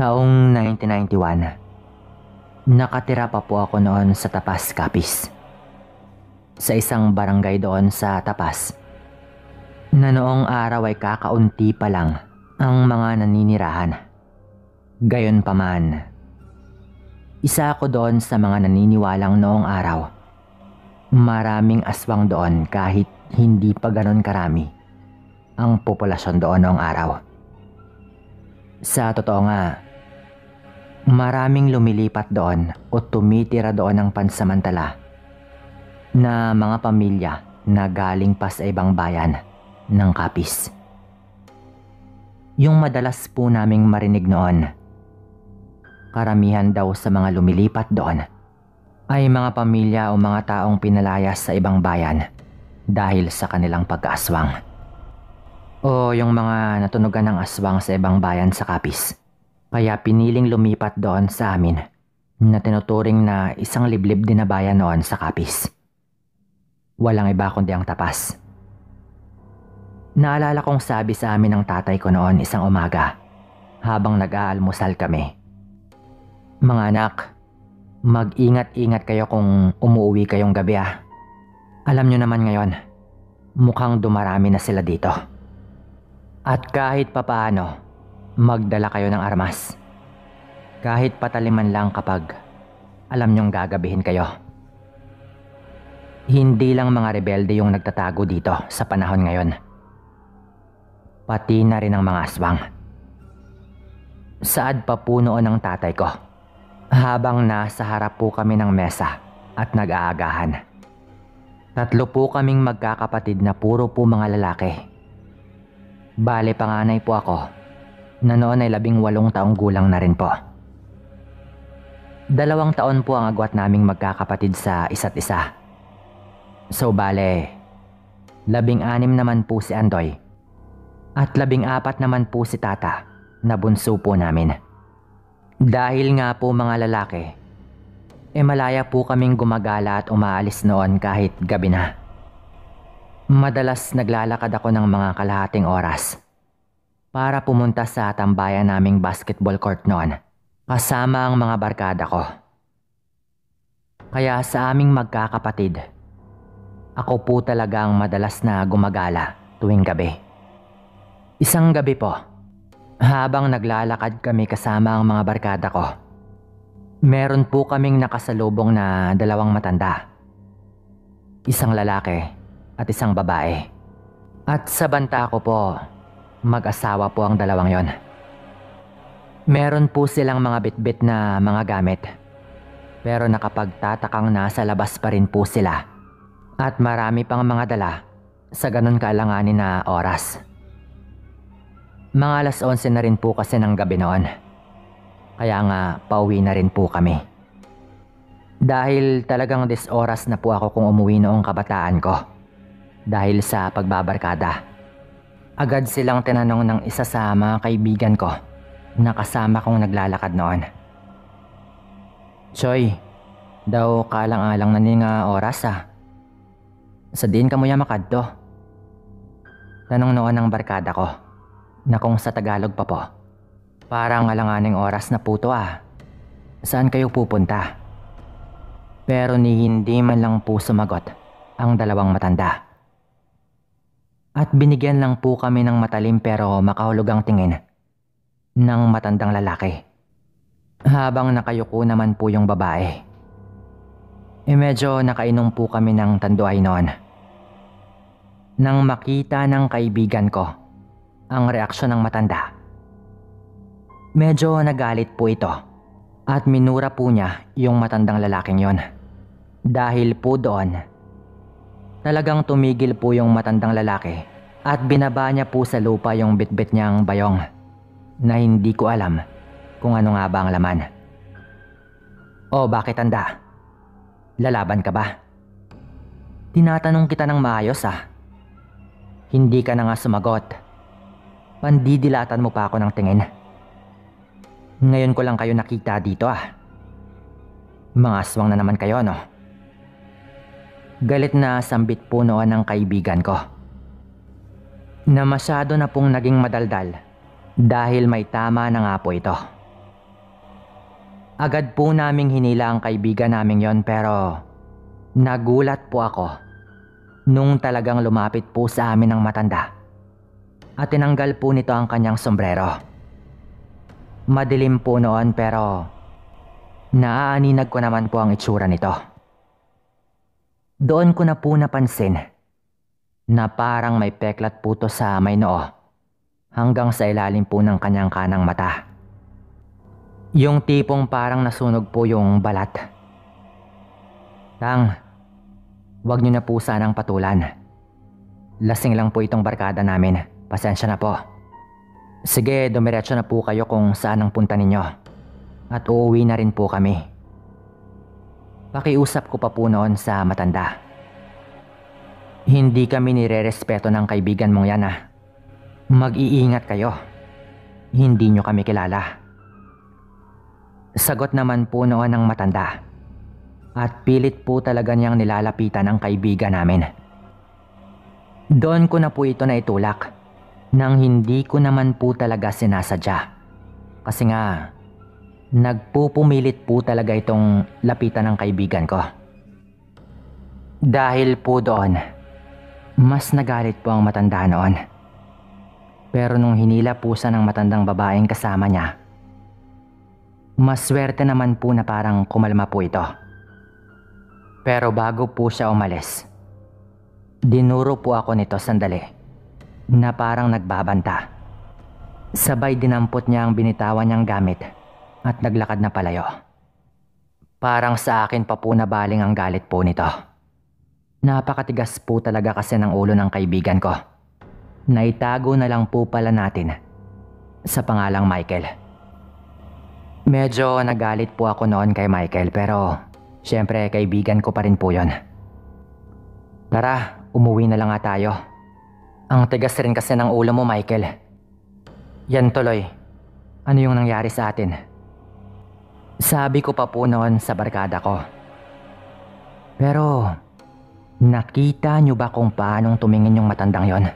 Taong 1991, nakatira pa po ako noon sa Tapas, Capiz. Sa isang barangay doon sa Tapas, na noong araw ay kakaunti pa lang ang mga naninirahan. Gayon pa man, isa ako doon sa mga naniniwalang noong araw. Maraming aswang doon kahit hindi pa ganon karami ang populasyon doon noong araw. Sa totoo nga, maraming lumilipat doon o tumitira doon ng pansamantala na mga pamilya na galing pa sa ibang bayan ng Capiz. Yung madalas po naming marinig noon, karamihan daw sa mga lumilipat doon ay mga pamilya o mga taong pinalayas sa ibang bayan dahil sa kanilang pagkaaswang. O yung mga natunugan ng aswang sa ibang bayan sa Capiz. Kaya piniling lumipat doon sa amin na tinuturing na isang liblib din na bayan noon sa Capiz. Walang iba kundi ang Tapas. Naalala kong sabi sa amin ng tatay ko noon isang umaga habang nag-aalmusal kami. Mga anak, mag-ingat-ingat kayo kung umuwi kayong gabi ah. Alam nyo naman ngayon, mukhang dumarami na sila dito. At kahit papaano, magdala kayo ng armas. Kahit pataliman lang kapag alam nyong gagabihin kayo. Hindi lang mga rebelde yung nagtatago dito sa panahon ngayon. Pati na rin ang mga aswang. Saad pa po noon ang tatay ko habang nasa harap po kami ng mesa at nag-aagahan. 3 po kaming magkakapatid na puro po mga lalaki. Bale panganay po ako na noon ay 18 taong gulang na rin po. 2 taon po ang agwat naming magkakapatid sa isa't isa. So bale, 16 naman po si Andoy at 14 naman po si Tata na bunso po namin. Dahil nga po mga lalaki, malaya po kaming gumagala at umaalis noon kahit gabi na. Madalas naglalakad ako ng mga kalahating oras para pumunta sa tambayan naming basketball court noon kasama ang mga barkada ko. Kaya sa aming magkakapatid, ako po talaga ang madalas na gumagala tuwing gabi. Isang gabi po, habang naglalakad kami kasama ang mga barkada ko, meron po kaming nakasalubong na 2 matanda. Isang lalaki at isang babae. At sa banta ko po, mag-asawa po ang 2 yon. Meron po silang mga bitbit na mga gamit. Pero nakapagtatakang nasa labas pa rin po sila. At marami pang mga dala sa ganun kaalanganin na oras. Mga alas 11 na rin po kasi ng gabi noon. Kaya nga pauwi na rin po kami. Dahil talagang 10 oras na po ako kung umuwi noong kabataan ko. Dahil sa pagbabarkada. Agad silang tinanong ng isa sa mga kaibigan ko na kasama kong naglalakad noon. Choy, daw kalang-alang na ni nga oras ah. Sa diin ka mo ya makadto? Tanong noon ng barkada ko na kung sa Tagalog pa po. Parang alanganing oras na po to ah. Saan kayo pupunta? Pero ni hindi man lang po sumagot ang 2 matanda. At binigyan lang po kami ng matalim pero makahulugang tingin ng matandang lalaki. Habang nakayuko naman po yung babae. Medyo nakainom po kami ng tanduay noon. Nang makita ng kaibigan ko ang reaksyon ng matanda, medyo nagalit po ito at minura po niya yung matandang lalaking yon. Dahil po doon, talagang tumigil po yung matandang lalaki at binaba niya po sa lupa yung bitbit niyang bayong na hindi ko alam kung ano nga ba ang laman. O bakit tanda? Lalaban ka ba? Tinatanong kita ng maayos ah. Hindi ka na nga sumagot. Pandidilatan mo pa ako ng tingin. Ngayon ko lang kayo nakita dito ah. Mga aswang na naman kayo no? Galit na sambit po noon ng kaibigan ko. Na masyado na pong naging madaldal dahil may tama na nga po ito. Agad po naming hinila ang kaibigan naming yon, pero nagulat po ako nung talagang lumapit po sa amin ang matanda at tinanggal po nito ang kanyang sombrero. Madilim po noon pero naaaninag ko naman po ang itsura nito. Doon ko na po napansin na parang may peklat po to sa may noo hanggang sa ilalim po ng kanyang kanang mata. Yung tipong parang nasunog po yung balat. Tang, wag niyo na po sanang patulan. Lasing lang po itong barkada namin. Pasensya na po. Sige, dumiretso na po kayo kung saan ang punta ninyo. At uuwi na rin po kami. Pakiusap ko pa po noon sa matanda. Hindi kami nire-respeto ng kaibigan mong yan ah. Mag-iingat kayo. Hindi nyo kami kilala. Sagot naman po noon ng matanda. At pilit po talaga niyang nilalapitan ang kaibigan namin. Doon ko na po ito naitulak nang hindi ko naman po talaga sinasadya. Kasi nga, nagpupumilit po talaga itong lapitan ng kaibigan ko. Dahil po doon, mas nagalit po ang matanda noon. Pero nung hinila po siya ng matandang babaeng kasama niya, mas swerte naman po na parang kumalma po ito. Pero bago po siya umalis, dinuro po ako nito sandali na parang nagbabanta. Sabay dinampot niya ang binitawan niyang gamit at naglakad na palayo. Parang sa akin pa po nabaling ang galit po nito. Napakatigas po talaga kasi ng ulo ng kaibigan ko. Naitago na lang po pala natin sa pangalang Michael. Medyo nagalit po ako noon kay Michael pero syempre kaibigan ko pa rin po yon. Tara, umuwi na lang nga tayo. Ang tigas rin kasi ng ulo mo, Michael. Yan tuloy, ano yung nangyari sa atin? Sabi ko pa po noon sa barkada ko. Pero nakita nyo ba kung paanong tumingin yung matandang yon?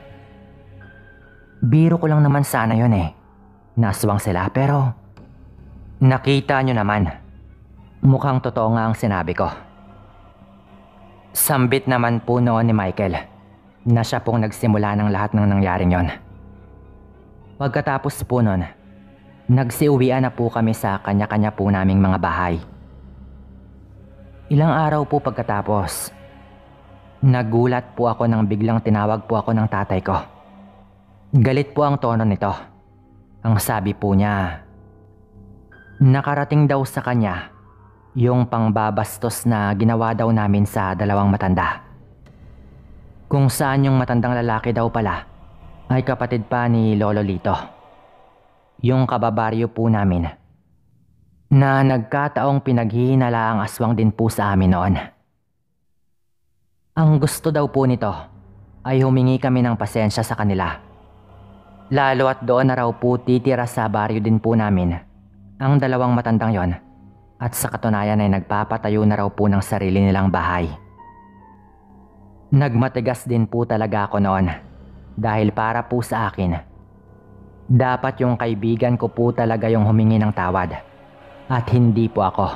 Biro ko lang naman sana yon eh. Naswang sila pero nakita nyo naman. Mukhang totoo nga ang sinabi ko. Sambit naman po noon ni Michael na siya pong nagsimula ng lahat ng nangyaring yon. Pagkatapos po noon, nagsiuwian na po kami sa kanya-kanya po naming mga bahay. Ilang araw po pagkatapos, nagulat po ako nang biglang tinawag po ako ng tatay ko. Galit po ang tono nito. Ang sabi po niya, nakarating daw sa kanya yung pangbabastos na ginawa daw namin sa dalawang matanda. Kung saan yung matandang lalaki daw pala ay kapatid pa ni Lolo Lito. Yung kababaryo po namin na nagkataong pinaghihinala ang aswang din po sa amin noon. Ang gusto daw po nito ay humingi kami ng pasensya sa kanila. Lalo at doon na raw po titira sa baryo din po namin ang dalawang matandang yon at sa katunayan ay nagpapatayo na raw po ng sarili nilang bahay. Nagmatigas din po talaga ako noon dahil para po sa akin, dapat yung kaibigan ko po talaga yung humingi ng tawad at hindi po ako.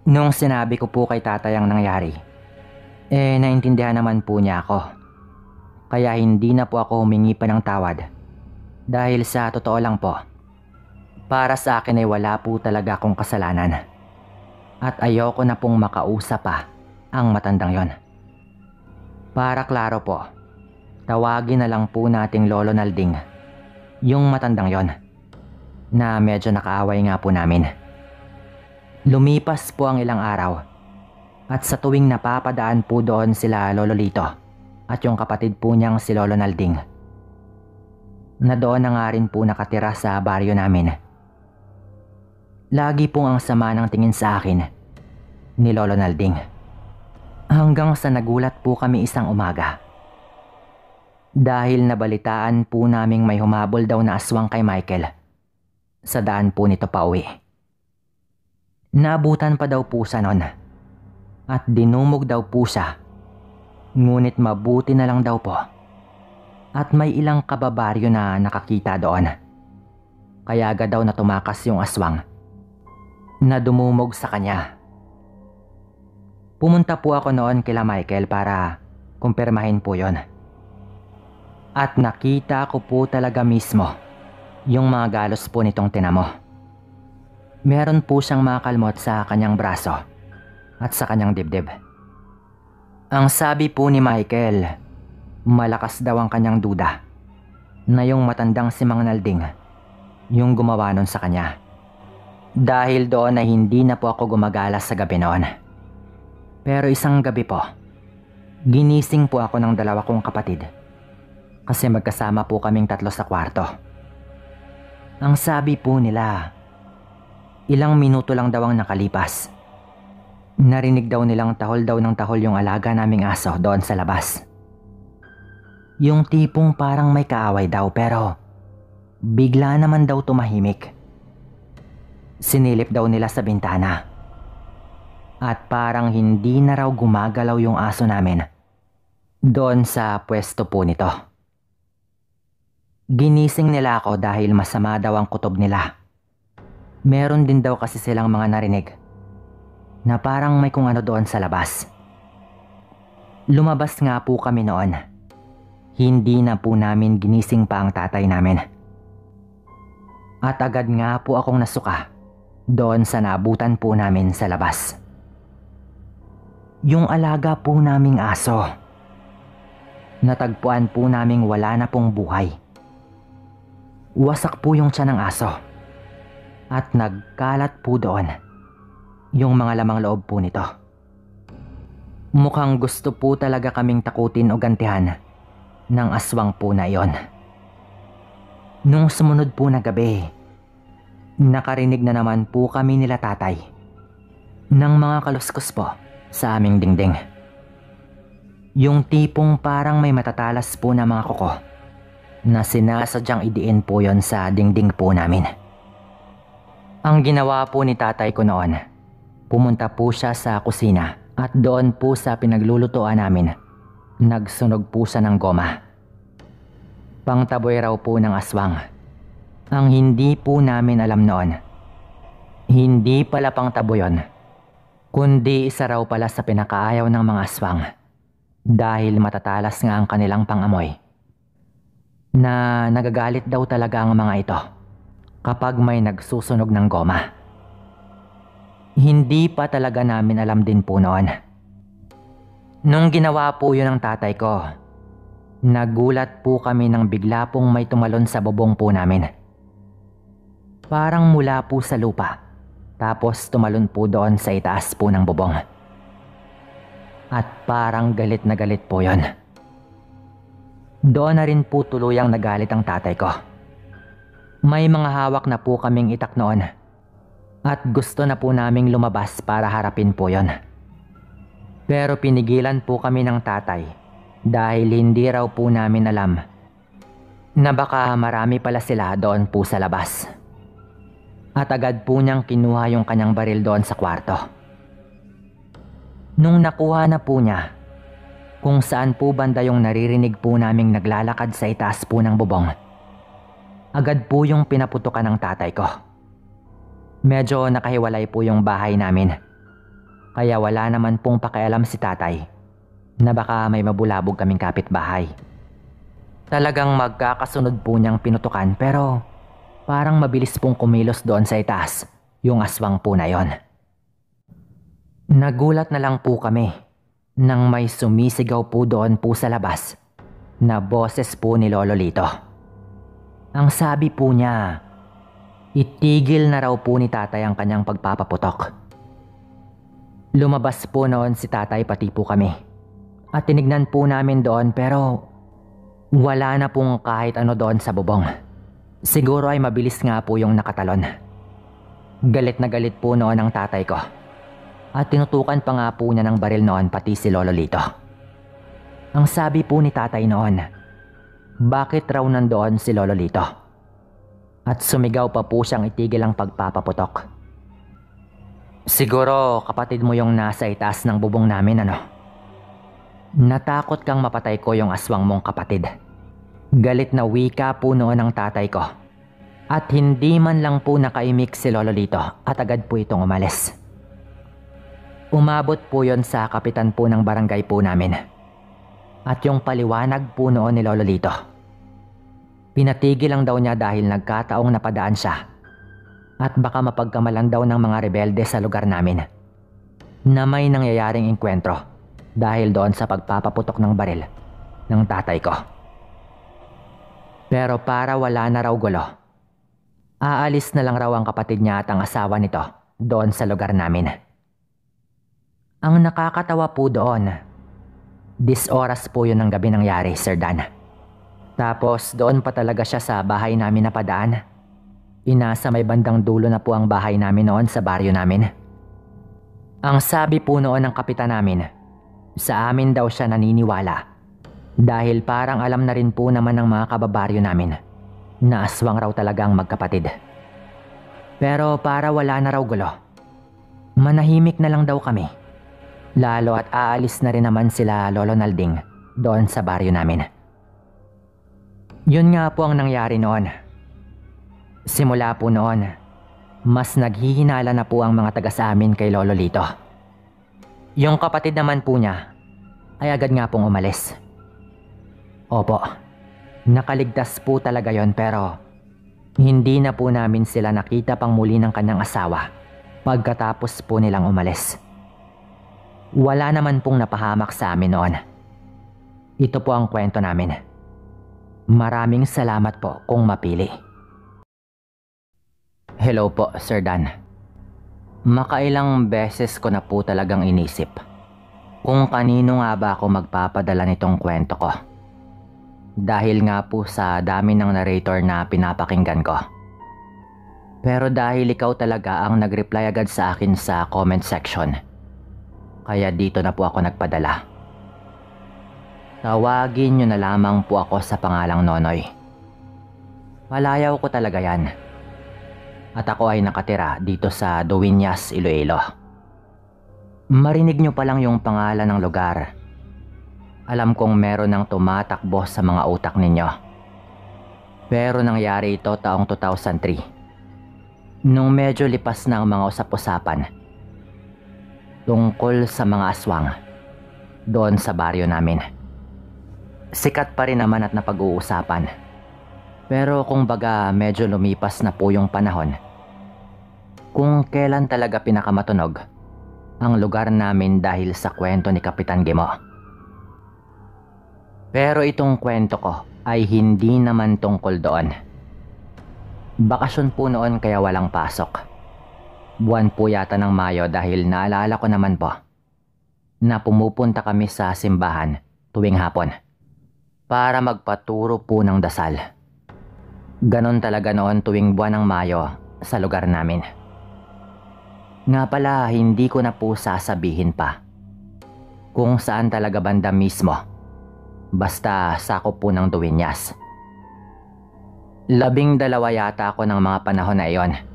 Nung sinabi ko po kay tatay ang nangyari, naintindihan naman po niya ako. Kaya hindi na po ako humingi pa ng tawad dahil sa totoo lang po, para sa akin ay wala po talaga akong kasalanan at ayoko na pong makausap pa ang matandang yon. Para klaro po, tawagin na lang po nating Lolo Nalding yung matandang yon na medyo nakaaway nga po namin. Lumipas po ang ilang araw at sa tuwing napapadaan po doon sila Lolo Lito at yung kapatid po niyang si Lolo Nalding, na doon na nga rin po nakatira sa baryo namin. Lagi pong ang sama ng tingin sa akin ni Lolo Nalding. Hanggang sa nagulat po kami isang umaga. Dahil nabalitaan po naming may humabol daw na aswang kay Michael sa daan po nito pauwi. Naabutan pa daw po siya nun at dinumog daw po siya. Ngunit mabuti na lang daw po at may ilang kababaryo na nakakita doon. Kaya agad daw na tumakas yung aswang na dumumog sa kanya. Pumunta po ako noon kila Michael para kumpirmahin po yon. At nakita ko po talaga mismo yung mga galos po nitong tinamo. Meron po siyang mga kalmot sa kanyang braso at sa kanyang dibdib. Ang sabi po ni Michael, malakas daw ang kanyang duda na yung matandang si Mang Nalding yung gumawa nun sa kanya. Dahil doon na hindi na po ako gumagala sa gabi noon. Pero isang gabi po, ginising po ako ng dalawa kong kapatid kasi magkasama po kaming tatlo sa kwarto. Ang sabi po nila, ilang minuto lang daw ang nakalipas. Narinig daw nilang tahol daw ng tahol yung alaga naming aso doon sa labas. Yung tipong parang may kaaway daw pero bigla naman daw tumahimik. Sinilip daw nila sa bintana. At parang hindi na raw gumagalaw yung aso namin doon sa pwesto po nito. Ginising nila ako dahil masama daw ang kutob nila. Meron din daw kasi silang mga narinig na parang may kung ano doon sa labas. Lumabas nga po kami noon. Hindi na po namin ginising pa ang tatay namin. At agad nga po akong nasuka doon sa naabutan po namin sa labas. Yung alaga po naming aso. Natagpuan po naming wala na pong buhay. Wasak po yung tiyan ng aso. At nagkalat po doon yung mga lamang loob po nito. Mukhang gusto po talaga kaming takutin o gantihan ng aswang po na iyon. Nung sumunod po na gabi, nakarinig na naman po kami nila tatay ng mga kaluskos po sa aming dingding. Yung tipong parang may matatalas po na mga kuko na sinasadyang idiin po yon sa dingding po namin. Ang ginawa po ni tatay ko noon, pumunta po siya sa kusina at doon po sa pinaglulutuan namin, nagsunog po siya ng goma. Pangtaboy raw po ng aswang. Ang hindi po namin alam noon, hindi pala pangtaboy yon, kundi isa raw pala sa pinakaayaw ng mga aswang dahil matatalas nga ang kanilang pangamoy. Na nagagalit daw talaga ang mga ito kapag may nagsusunog ng goma. Hindi pa talaga namin alam din po noon. Nung ginawa po yun ng tatay ko, nagulat po kami nang bigla pong may tumalon sa bubong po namin. Parang mula po sa lupa, tapos tumalon po doon sa itaas po ng bubong. At parang galit na galit po yun. Doon na rin po tuluyang nagalit ang tatay ko. May mga hawak na po kaming itak noon at gusto na po naming lumabas para harapin po yon. Pero pinigilan po kami ng tatay dahil hindi raw po namin alam na baka marami pala sila doon po sa labas. At agad po niyang kinuha yung kanyang baril doon sa kwarto. Nung nakuha na po niya, kung saan po banda yung naririnig po naming naglalakad sa itaas po ng bubong, agad po yung pinaputukan ng tatay ko. Medyo nakahiwalay po yung bahay namin, kaya wala naman pong pakialam si tatay na baka may mabulabog kaming kapitbahay. Talagang magkakasunod po niyang pinutukan pero parang mabilis pong kumilos doon sa itaas yung aswang po na yon. Nagulat na lang po kami nang may sumisigaw po doon po sa labas na boses po ni Lolo Lito. Ang sabi po niya, itigil na raw po ni tatay ang kanyang pagpapaputok. Lumabas po noon si tatay pati po kami at tinignan po namin doon pero wala na pong kahit ano doon sa bubong. Siguro ay mabilis nga po yung nakatalon. Galit na galit po noon ang tatay ko. At tinutukan pa nga po niya ng baril noon pati si Lolo Lito. Ang sabi po ni tatay noon, bakit raw nandoon si Lolo Lito? At sumigaw pa po siyang itigil ang pagpapaputok. Siguro kapatid mo yung nasa itaas ng bubong namin ano? Natakot kang mapatay ko yung aswang mong kapatid. Galit na wika po noon ng tatay ko. At hindi man lang po nakaimik si Lolo Lito at agad po itong umalis. Umabot po yon sa kapitan po ng barangay po namin. At yung paliwanag po noon ni Lolo Lito, pinatigil lang daw niya dahil nagkataong napadaan siya at baka mapagkamalan daw ng mga rebelde sa lugar namin na may nangyayaring engkwentro dahil doon sa pagpapaputok ng baril ng tatay ko. Pero para wala na raw gulo, aalis na lang raw ang kapatid niya at ang asawa nito doon sa lugar namin. Ang nakakatawa po doon, 10 oras po yun ng gabi nangyari, Sir Dan. Tapos doon pa talaga siya sa bahay namin napadaan. Inasa may bandang dulo na po ang bahay namin noon sa baryo namin. Ang sabi po noon ng kapitan namin, sa amin daw siya naniniwala dahil parang alam na rin po naman ng mga kababaryo namin na aswang raw talagang magkapatid. Pero para wala na raw gulo, manahimik na lang daw kami. Lalo at aalis na rin naman sila Lolo Nalding doon sa baryo namin. Yun nga po ang nangyari noon. Simula po noon, mas naghihinala na po ang mga taga sa amin kay Lolo Lito. Yung kapatid naman po niya ay agad nga pong umalis. Opo, nakaligtas po talaga yon pero hindi na po namin sila nakita pang muli ng kanyang asawa pagkatapos po nilang umalis. Wala naman pong napahamak sa amin noon. Ito po ang kwento namin. Maraming salamat po kung mapili. Hello po, Sir Dan. Makailang beses ko na po talagang inisip kung kanino nga ba ako magpapadala nitong kwento ko. Dahil nga po sa dami ng narrator na pinapakinggan ko. Pero dahil ikaw talaga ang nag-reply agad sa akin sa comment section, kaya dito na po ako nagpadala. Tawagin nyo na lamang po ako sa pangalang Nonoy. Palayaw ko talaga yan. At ako ay nakatira dito sa Dueñas, Iloilo. Marinig nyo pa lang yung pangalan ng lugar. Alam kong meron ng tumatakbo sa mga utak ninyo. Pero nangyari ito taong 2003. Nung medyo lipas na ang mga usap-usapan tungkol sa mga aswang doon sa baryo namin. Sikat pa rin naman at napag-uusapan. Pero kung baga medyo lumipas na po yung panahon, kung kailan talaga pinakamatunog ang lugar namin dahil sa kwento ni Kapitan Gimo. Pero itong kwento ko ay hindi naman tungkol doon. Bakasyon po noon kaya walang pasok. Buwan po yata ng Mayo dahil naalala ko naman po na pumupunta kami sa simbahan tuwing hapon para magpaturo po ng dasal. Ganon talaga noon tuwing buwan ng Mayo sa lugar namin. Nga pala, hindi ko na po sasabihin pa kung saan talaga banda mismo. Basta sakop po ng Dueñas. 12 yata ako ng mga panahon na iyon.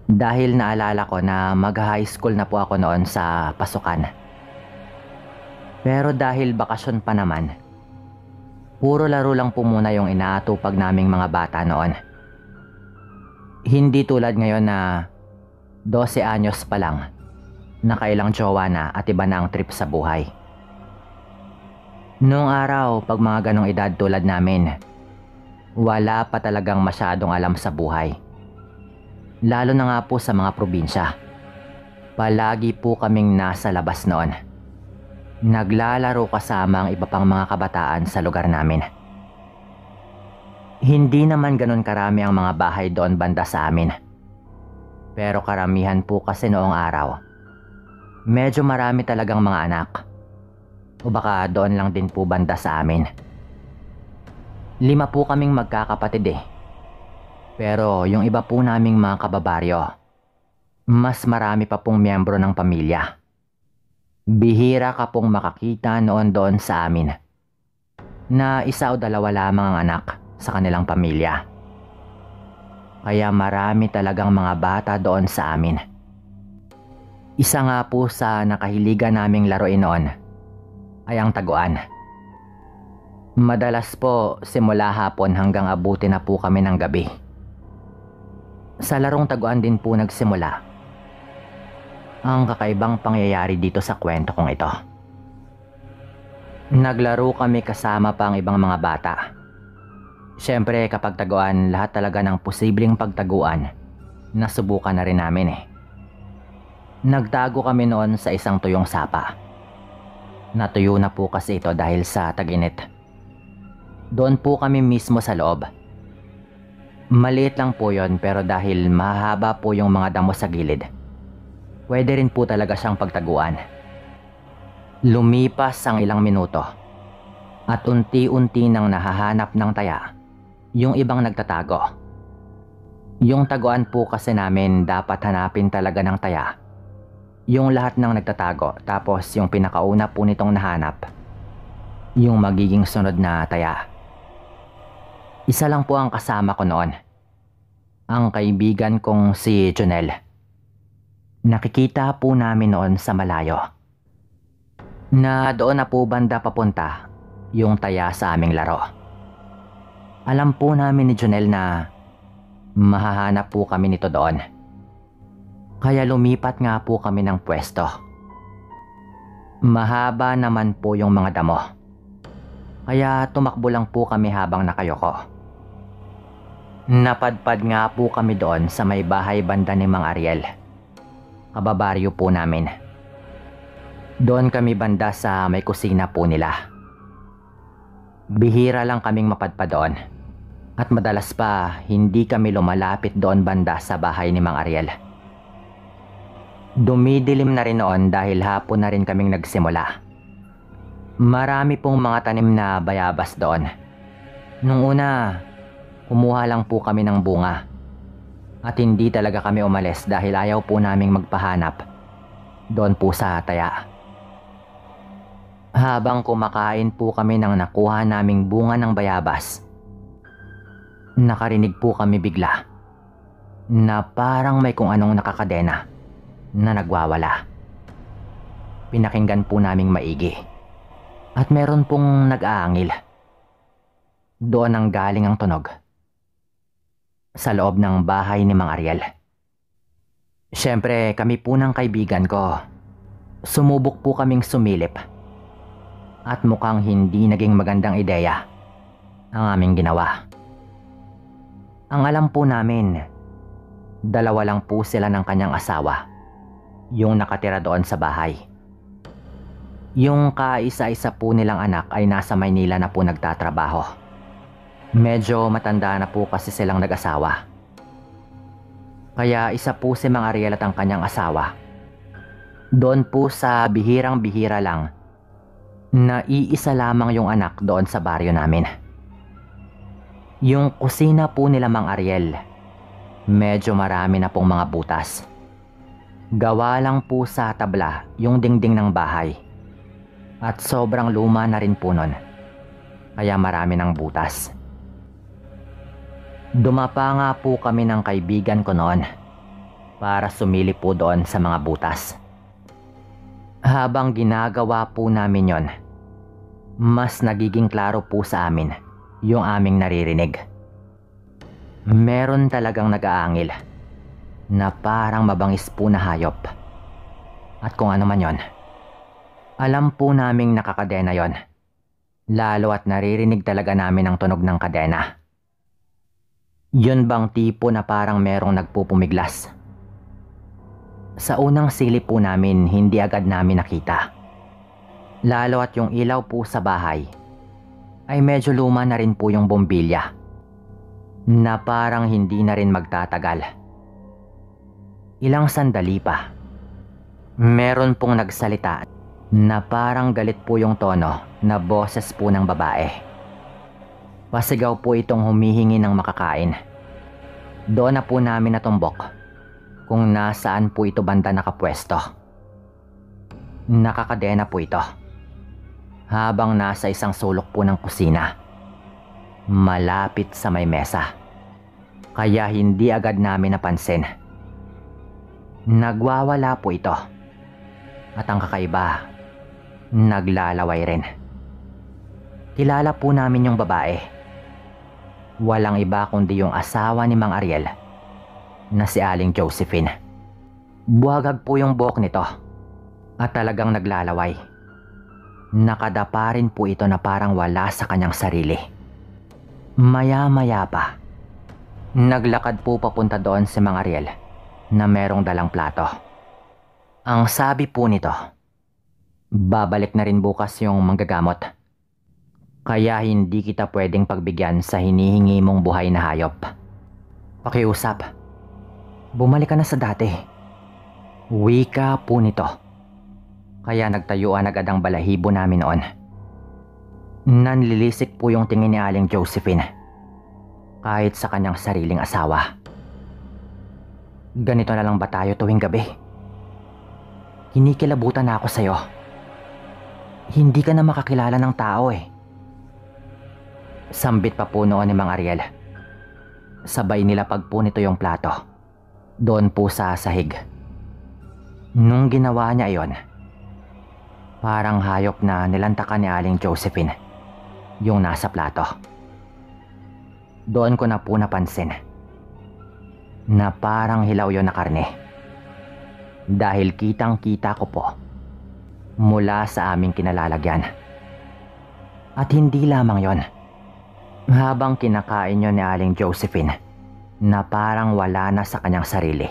Dahil naalala ko na mag-high school na po ako noon sa pasukan. Pero dahil bakasyon pa naman, puro laro lang po muna yung inaatupag naming mga bata noon. Hindi tulad ngayon na 12 anyos pa lang, nakailang jowa na at iba na ang trip sa buhay. Noong araw, pag mga ganong edad tulad namin, wala pa talagang masyadong alam sa buhay. Lalo na nga po sa mga probinsya. Palagi po kaming nasa labas noon. Naglalaro kasama ang iba pang mga kabataan sa lugar namin. Hindi naman ganun karami ang mga bahay doon banda sa amin. Pero karamihan po kasi noong araw, medyo marami talagang mga anak. O baka doon lang din po banda sa amin. 5 po kaming magkakapatid eh. Pero yung iba po naming mga kababaryo, mas marami pa pong miyembro ng pamilya. Bihira ka pong makakita noon doon sa amin na 1 o 2 lamang ang anak sa kanilang pamilya. Kaya marami talagang mga bata doon sa amin. Isa nga po sa nakahiligan naming laruin noon ay ang taguan. Madalas po simula hapon hanggang abuti na po kami ng gabi. Sa larong taguan din po nagsimula ang kakaibang pangyayari dito sa kwento kong ito. Naglaro kami kasama pa ang ibang mga bata. Siyempre kapag taguan, lahat talaga ng posibleng pagtaguan nasubukan na rin namin eh. Nagtago kami noon sa isang tuyong sapa. Natuyo na po kasi ito dahil sa tag-init. Doon po kami mismo sa loob. Maliit lang po yon, pero dahil mahaba po yung mga damo sa gilid, pwede rin po talaga siyang pagtaguan. Lumipas ang ilang minuto at unti-unti nang nahahanap ng taya yung ibang nagtatago. Yung taguan po kasi namin dapat hanapin talaga ng taya yung lahat ng nagtatago, tapos yung pinakauna po nitong nahanap yung magiging sunod na taya. Isa lang po ang kasama ko noon, ang kaibigan kong si Jonel. Nakikita po namin noon sa malayo na doon na po banda papunta yung taya sa aming laro. Alam po namin ni Jonel na mahahanap po kami nito doon. Kaya lumipat nga po kami ng pwesto. Mahaba naman po yung mga damo, kaya tumakbo lang po kami habang nakayoko. Napadpad nga po kami doon sa may bahay banda ni Mang Ariel. Kababaryo po namin. Doon kami banda sa may kusina po nila. Bihira lang kaming mapadpad doon. At madalas pa hindi kami lumalapit doon banda sa bahay ni Mang Ariel. Dumidilim na rin noon dahil hapon na rin kaming nagsimula. Marami pong mga tanim na bayabas doon. Nung una, kumuha lang po kami ng bunga. At hindi talaga kami umalis dahil ayaw po naming magpahanap doon po sa taya. Habang kumakain po kami ng nakuha naming bunga ng bayabas, nakarinig po kami bigla na parang may kung anong nakakadena na nagwawala. Pinakinggan po naming maigi at meron pong nag-aangil. Doon ang galing ang tunog, sa loob ng bahay ni Mang Ariel. Siyempre kami po ng kaibigan ko, sumubok po kaming sumilip at mukhang hindi naging magandang ideya ang aming ginawa. Ang alam po namin, dalawa lang po sila ng kanyang asawa yung nakatira doon sa bahay. Yung kaisa-isa po nilang anak ay nasa Maynila na po nagtatrabaho. Medyo matanda na po kasi silang nag-asawa. Kaya isa po si Mang Ariel at ang kanyang asawa. Doon po sa bihirang-bihira lang na iisa lamang yung anak doon sa baryo namin. Yung kusina po nila Mang Ariel, medyo marami na pong mga butas. Gawa lang po sa tabla yung dingding ng bahay. At sobrang luma na rin po nun, kaya marami ng butas. Dumapa nga po kami ng kaibigan ko noon para sumili po doon sa mga butas. Habang ginagawa po namin yon, mas nagiging klaro po sa amin yung aming naririnig. Meron talagang nag-aangil na parang mabangis po na hayop. At kung ano man yon, alam po naming nakakadena yon. Lalo at naririnig talaga namin ang tunog ng kadena. Yun bang tipo na parang merong nagpupumiglas? Sa unang silip po namin, hindi agad namin nakita. Lalo at yung ilaw po sa bahay ay medyo luma na rin po yung bombilya, na parang hindi na rin magtatagal. Ilang sandali pa, meron pong nagsalita na parang galit po yung tono na boses po ng babae. Pasigaw po itong humihingi ng makakain. Doon na po namin natumbok kung nasaan po ito banda nakapwesto. Nakakadena po ito habang nasa isang sulok po ng kusina, malapit sa may mesa. Kaya hindi agad namin napansin. Nagwawala po ito. At ang kakaiba, naglalaway rin. Kilala po namin yung babae. Walang iba kundi yung asawa ni Mang Ariel na si Aling Josephine. Buhagag po yung buhok nito at talagang naglalaway. Nakadapa rin po ito na parang wala sa kanyang sarili. Maya-maya pa, naglakad po papunta doon si Mang Ariel na merong dalang plato. Ang sabi po nito, babalik na rin bukas yung manggagamot. Kaya hindi kita pwedeng pagbigyan sa hinihingi mong buhay na hayop. Pakiusap, bumalik ka na sa dati. Wika po nito. Kaya nagtayuan agad ang balahibo namin noon. Nanlilisik po yung tingin ni Aling Josephine kahit sa kanyang sariling asawa. Ganito na lang ba tayo tuwing gabi? Kinikilabutan na ako sa'yo. Hindi ka na makakilala ng tao eh. Sambit pa po noon ni Mang Ariel. Sabay nilapag po nito yung plato doon po sa sahig. Nung ginawa niya iyon, parang hayop na nilantakan ni Aling Josephine yung nasa plato. Doon ko na po napansin na parang hilaw yon na karne. Dahil kitang-kita ko po mula sa aming kinalalagyan. At hindi lamang yon. Habang kinakain yon ni Aling Josephine na parang wala na sa kanyang sarili,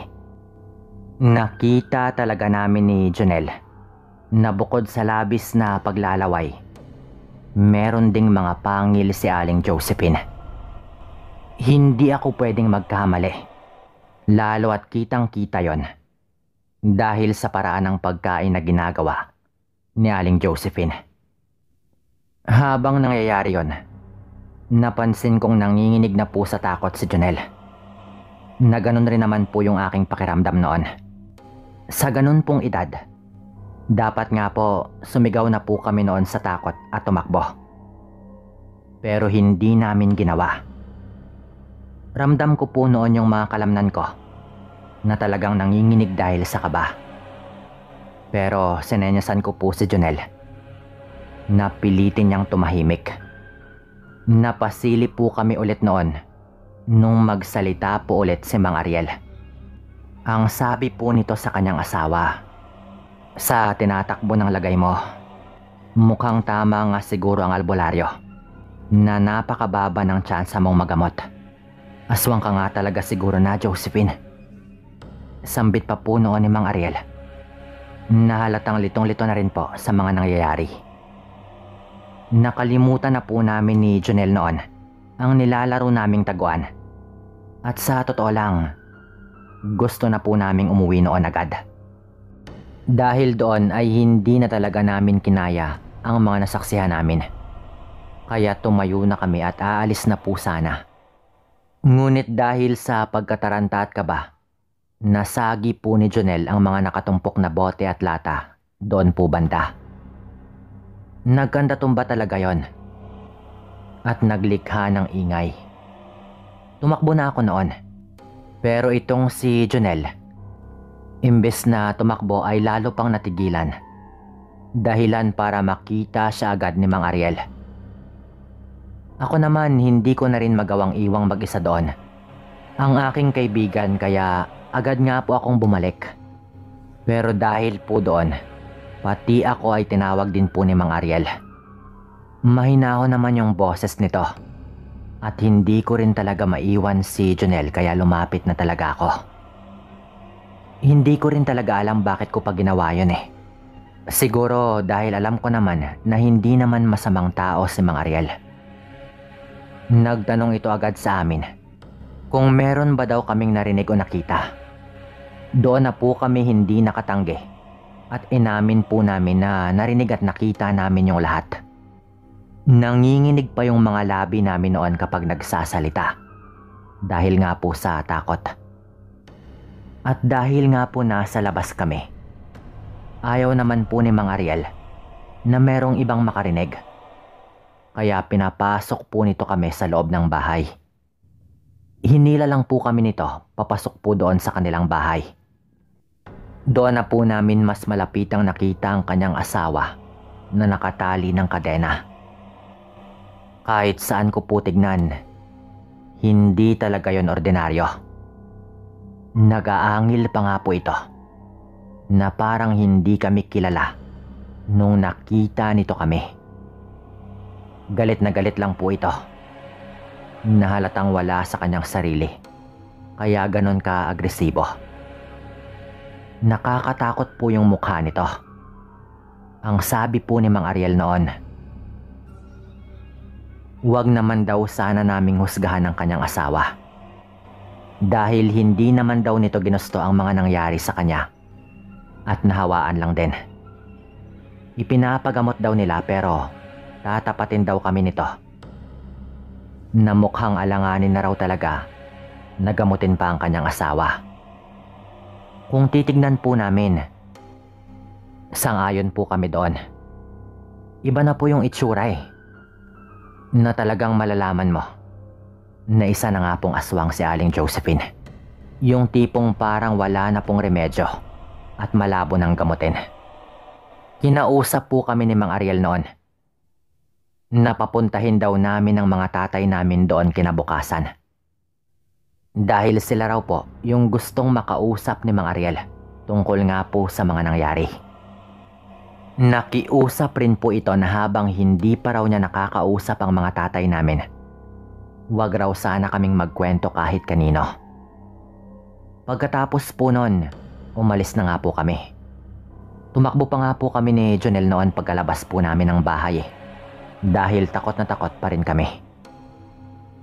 nakita talaga namin ni Jonel na bukod sa labis na paglalaway, meron ding mga pangil si Aling Josephine. Hindi ako pwedeng magkamali, lalo at kitang-kita yon dahil sa paraan ng pagkain na ginagawa ni Aling Josephine. Habang nangyayari yon, napansin kong nanginginig na po sa takot si Jonel. Na ganun rin naman po yung aking pakiramdam noon. Sa ganun pong edad, dapat nga po sumigaw na po kami noon sa takot at tumakbo. Pero hindi namin ginawa. Ramdam ko po noon yung mga kalamnan ko na talagang nanginginig dahil sa kaba. Pero sinenyasan ko po si Jonel na pilitin niyang tumahimik. Napasilip po kami ulit noon nung magsalita po ulit si Mang Ariel. Ang sabi po nito sa kanyang asawa, sa tinatakbo ng lagay mo, mukhang tama nga siguro ang albularyo na napakababa ng tsansa mong magamot. Aswang ka nga talaga siguro na, Josephine. Sambit pa po noon ni Mang Ariel. Nahalatang litong-lito na rin po sa mga nangyayari. Nakalimutan na po namin ni Jonel noon ang nilalaro naming taguan. At sa totoo lang, gusto na po naming umuwi noon agad. Dahil doon ay hindi na talaga namin kinaya ang mga nasaksihan namin. Kaya tumayo na kami at aalis na po sana. Ngunit dahil sa pagkataranta at kaba, nasagi po ni Jonel ang mga nakatumpok na bote at lata doon po banda. Nagkanda-tumba talaga yon at naglikha ng ingay. Tumakbo na ako noon, pero itong si Jonel, imbes na tumakbo ay lalo pang natigilan. Dahilan para makita siya agad ni Mang Ariel. Ako naman hindi ko na rin magawang iwang mag-isa doon ang aking kaibigan, kaya agad nga po akong bumalik. Pero dahil po doon, pati ako ay tinawag din po ni Mang Ariel. Mahinahon naman yung boses nito at hindi ko rin talaga maiwan si Jonel, kaya lumapit na talaga ako. Hindi ko rin talaga alam bakit ko pa ginawa yun eh. Siguro dahil alam ko naman na hindi naman masamang tao si Mang Ariel. Nagtanong ito agad sa amin kung meron ba daw kaming narinig o nakita. Doon na po kami hindi nakatanggi at inamin po namin na narinig at nakita namin yung lahat. Nanginginig pa yung mga labi namin noon kapag nagsasalita dahil nga po sa takot. At dahil nga po nasa labas kami, ayaw naman po ni Mang Ariel na merong ibang makarinig. Kaya pinapasok po nito kami sa loob ng bahay. Hinila lang po kami nito papasok po doon sa kanilang bahay. Doon na po namin mas malapitang nakita ang kanyang asawa na nakatali ng kadena. Kahit saan ko po tignan, hindi talaga yon ordinaryo. Nag-aangil pa nga po ito na parang hindi kami kilala nung nakita nito kami. Galit na galit lang po ito. Nahalatang wala sa kanyang sarili, kaya ganon ka-agresibo. Nakakatakot po yung mukha nito. Ang sabi po ni Mang Ariel noon, huwag naman daw sana naming husgahan ang kanyang asawa. Dahil hindi naman daw nito ginusto ang mga nangyari sa kanya at nahawaan lang din. Ipinapagamot daw nila pero tatapatin daw kami nito. Na mukhang alanganin na raw talaga nagamutin pa ang kanyang asawa. Kung titignan po namin, sang-ayon po kami doon. Iba na po yung itsura na talagang malalaman mo na isa na nga pong aswang si Aling Josephine. Yung tipong parang wala na pong remedyo at malabo ng gamutin. Kinausap po kami ni Mang Ariel noon. Napapuntahin daw namin ang mga tatay namin doon kinabukasan. Dahil sila raw po yung gustong makausap ni Mang Ariel tungkol nga po sa mga nangyari. Nakiusap rin po ito na habang hindi pa raw niya nakakausap ang mga tatay namin, huwag raw sana kaming magkwento kahit kanino. Pagkatapos po nun, umalis na nga po kami. Tumakbo pa nga po kami ni Jonel noon pagkalabas po namin ng bahay dahil takot na takot pa rin kami.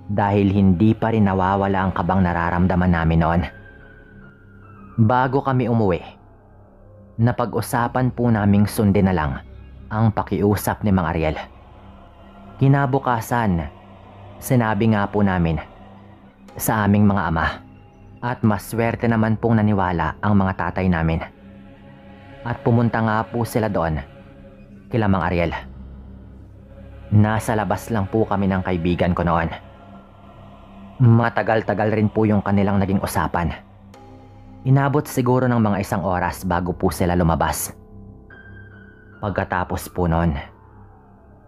Dahil hindi pa rin nawawala ang kabang nararamdaman namin noon. Bago kami umuwi, napag-usapan po naming sundin na lang ang pakiusap ni Mang Ariel. Kinabukasan, sinabi nga po namin sa aming mga ama at maswerte naman pong naniwala ang mga tatay namin. At pumunta nga po sila doon kila Mang Ariel. Nasa labas lang po kami ng kaibigan ko noon. Matagal-tagal rin po yung kanilang naging usapan. Inabot siguro ng mga 1 oras bago po sila lumabas. Pagkatapos po noon,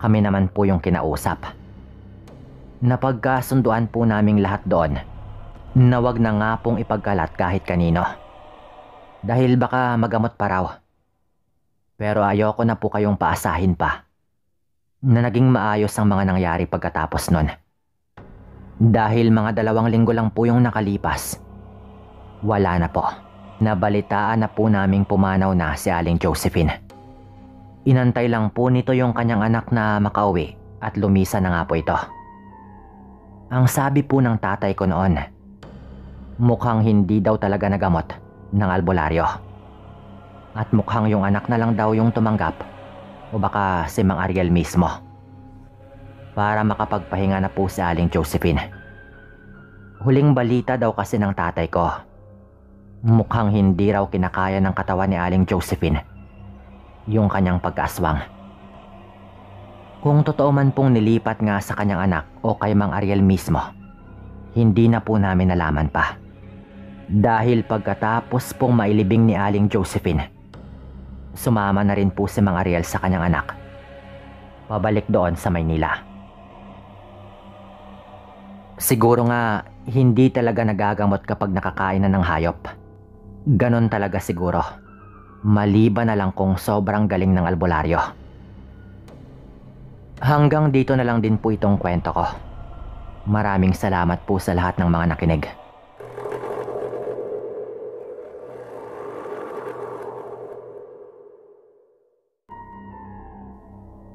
kami naman po yung kinausap. Napagkasunduan po naming lahat doon na wag na nga pong ipagkalat kahit kanino. Dahil baka magamot pa raw. Pero ayoko na po kayong paasahin pa na naging maayos ang mga nangyari pagkatapos nun. Dahil mga 2 linggo lang po yung nakalipas, wala na po. Nabalitaan na po naming pumanaw na si Aling Josephine. Inantay lang po nito yung kanyang anak na makauwi at lumisa na nga po ito. Ang sabi po ng tatay ko noon, mukhang hindi daw talaga nagamot ng albularyo. At mukhang yung anak na lang daw yung tumanggap o baka si Mang Ariel mismo para makapagpahinga na po si Aling Josephine. Huling balita daw kasi ng tatay ko, mukhang hindi raw kinakaya ng katawan ni Aling Josephine yung kanyang pagkaaswang. Kung totoo man pong nilipat nga sa kanyang anak o kay Mang Ariel mismo, hindi na po namin nalaman pa. Dahil pagkatapos pong mailibing ni Aling Josephine, sumama na rin po si Mang Ariel sa kanyang anak pabalik doon sa Maynila. Siguro nga hindi talaga nagagamot kapag nakakain na ng hayop. Ganon talaga siguro. Maliban na lang kung sobrang galing ng albularyo. Hanggang dito na lang din po itong kwento ko. Maraming salamat po sa lahat ng mga nakinig.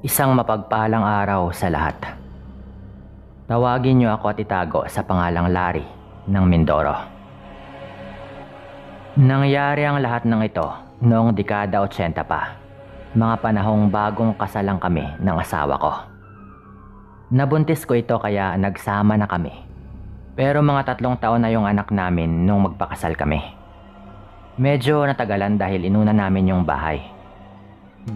Isang mapagpalang araw sa lahat. Tawagin niyo ako at itago sa pangalang Larry ng Mindoro. Nangyari ang lahat ng ito noong dekada 80 pa. Mga panahong bagong kasal lang kami ng asawa ko. Nabuntis ko ito kaya nagsama na kami. Pero mga 3 taon na yung anak namin nung magpakasal kami. Medyo natagalan dahil inuna namin yung bahay.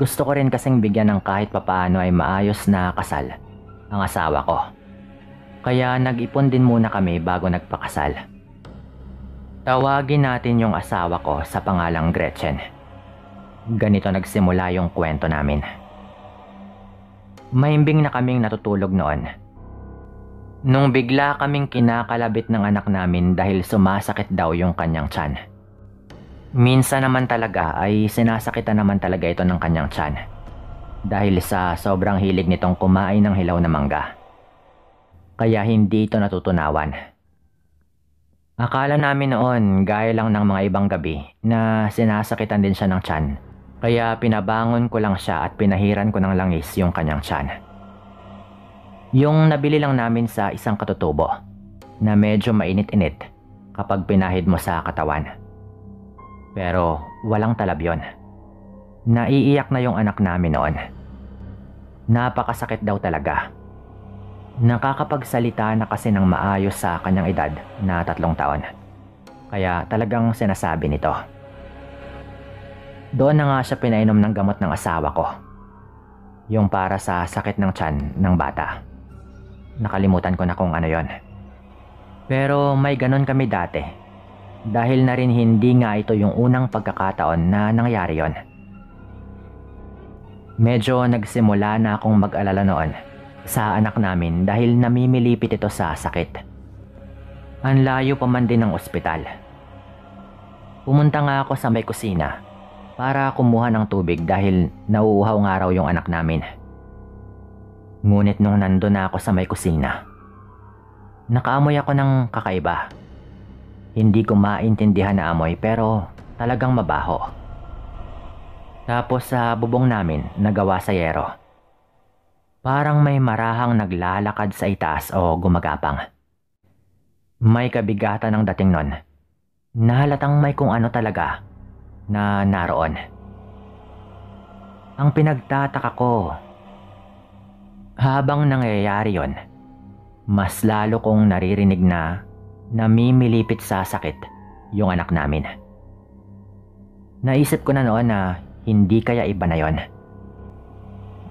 Gusto ko rin kasing bigyan ng kahit papaano ay maayos na kasal ang asawa ko. Kaya nag-ipon din muna kami bago nagpakasal. Tawagin natin yung asawa ko sa pangalang Gretchen. Ganito nagsimula yung kwento namin. Mahimbing na kaming natutulog noon. Nung bigla kaming kinakalabit ng anak namin dahil sumasakit daw yung kanyang tiyan. Minsan naman talaga ay sinasakitan naman talaga ito ng kanyang tiyan dahil sa sobrang hilig nitong kumain ng hilaw na mangga. Kaya hindi ito natutunawan. Akala namin noon gaya lang ng mga ibang gabi na sinasakitan din siya ng tiyan. Kaya pinabangon ko lang siya at pinahiran ko ng langis yung kanyang tiyan. Yung nabili lang namin sa isang katutubo na medyo mainit-init kapag pinahid mo sa katawan. Pero walang talab yun. Naiiyak na yung anak namin noon. Napakasakit daw talaga. Nakakapagsalita na kasi ng maayos sa kanyang edad na 3 taon. Kaya talagang sinasabi nito. Doon na nga siya pinainom ng gamot ng asawa ko. Yung para sa sakit ng tiyan ng bata. Nakalimutan ko na kung ano yon. Pero may ganon kami dati. Dahil na rin hindi nga ito yung unang pagkakataon na nangyari yon. Medyo nagsimula na akong mag-alala noon sa anak namin dahil namimilipit ito sa sakit. Ang layo pa man din ng ospital. Pumunta nga ako sa may kusina para kumuha ng tubig dahil nauuhaw nga raw yung anak namin. Ngunit nung nandun na ako sa may kusina, nakaamoy ako ng kakaiba. Hindi ko maintindihan na amoy pero talagang mabaho. Tapos sa bubong namin nagawa sa yero. Parang may marahang naglalakad sa itaas o gumagapang. May kabigatan ng dating nun. Nahalatang may kung ano talaga na naroon. Ang pinagtataka ko, habang nangyayari yon, mas lalo kong naririnig na namimilipit sa sakit yung anak namin. Naisip ko na noon na hindi kaya iba na yon.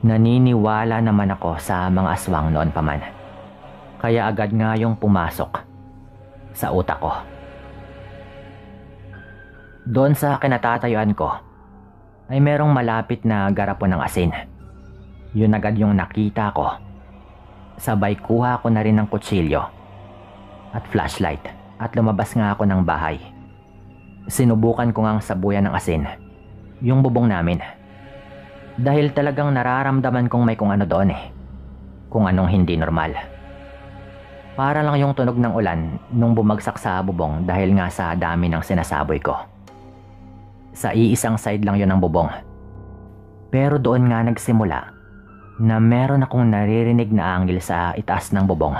Naniniwala naman ako sa mga aswang noon pa man. Kaya agad nga yung pumasok sa utak ko. Doon sa kinatatayuan ko ay merong malapit na garapon ng asin. Yun agad yung nakita ko. Sabay kuha ko na rin ng kutsilyo at flashlight at lumabas nga ako ng bahay. Sinubukan ko ngang sabuyan ng asin yung bubong namin. Dahil talagang nararamdaman kong may kung ano doon eh. Kung anong hindi normal. Para lang yung tunog ng ulan nung bumagsak sa bubong dahil nga sa dami ng sinasaboy ko. Sa iisang side lang yun ng bubong. Pero doon nga nagsimula na meron akong naririnig na anggil sa itaas ng bubong.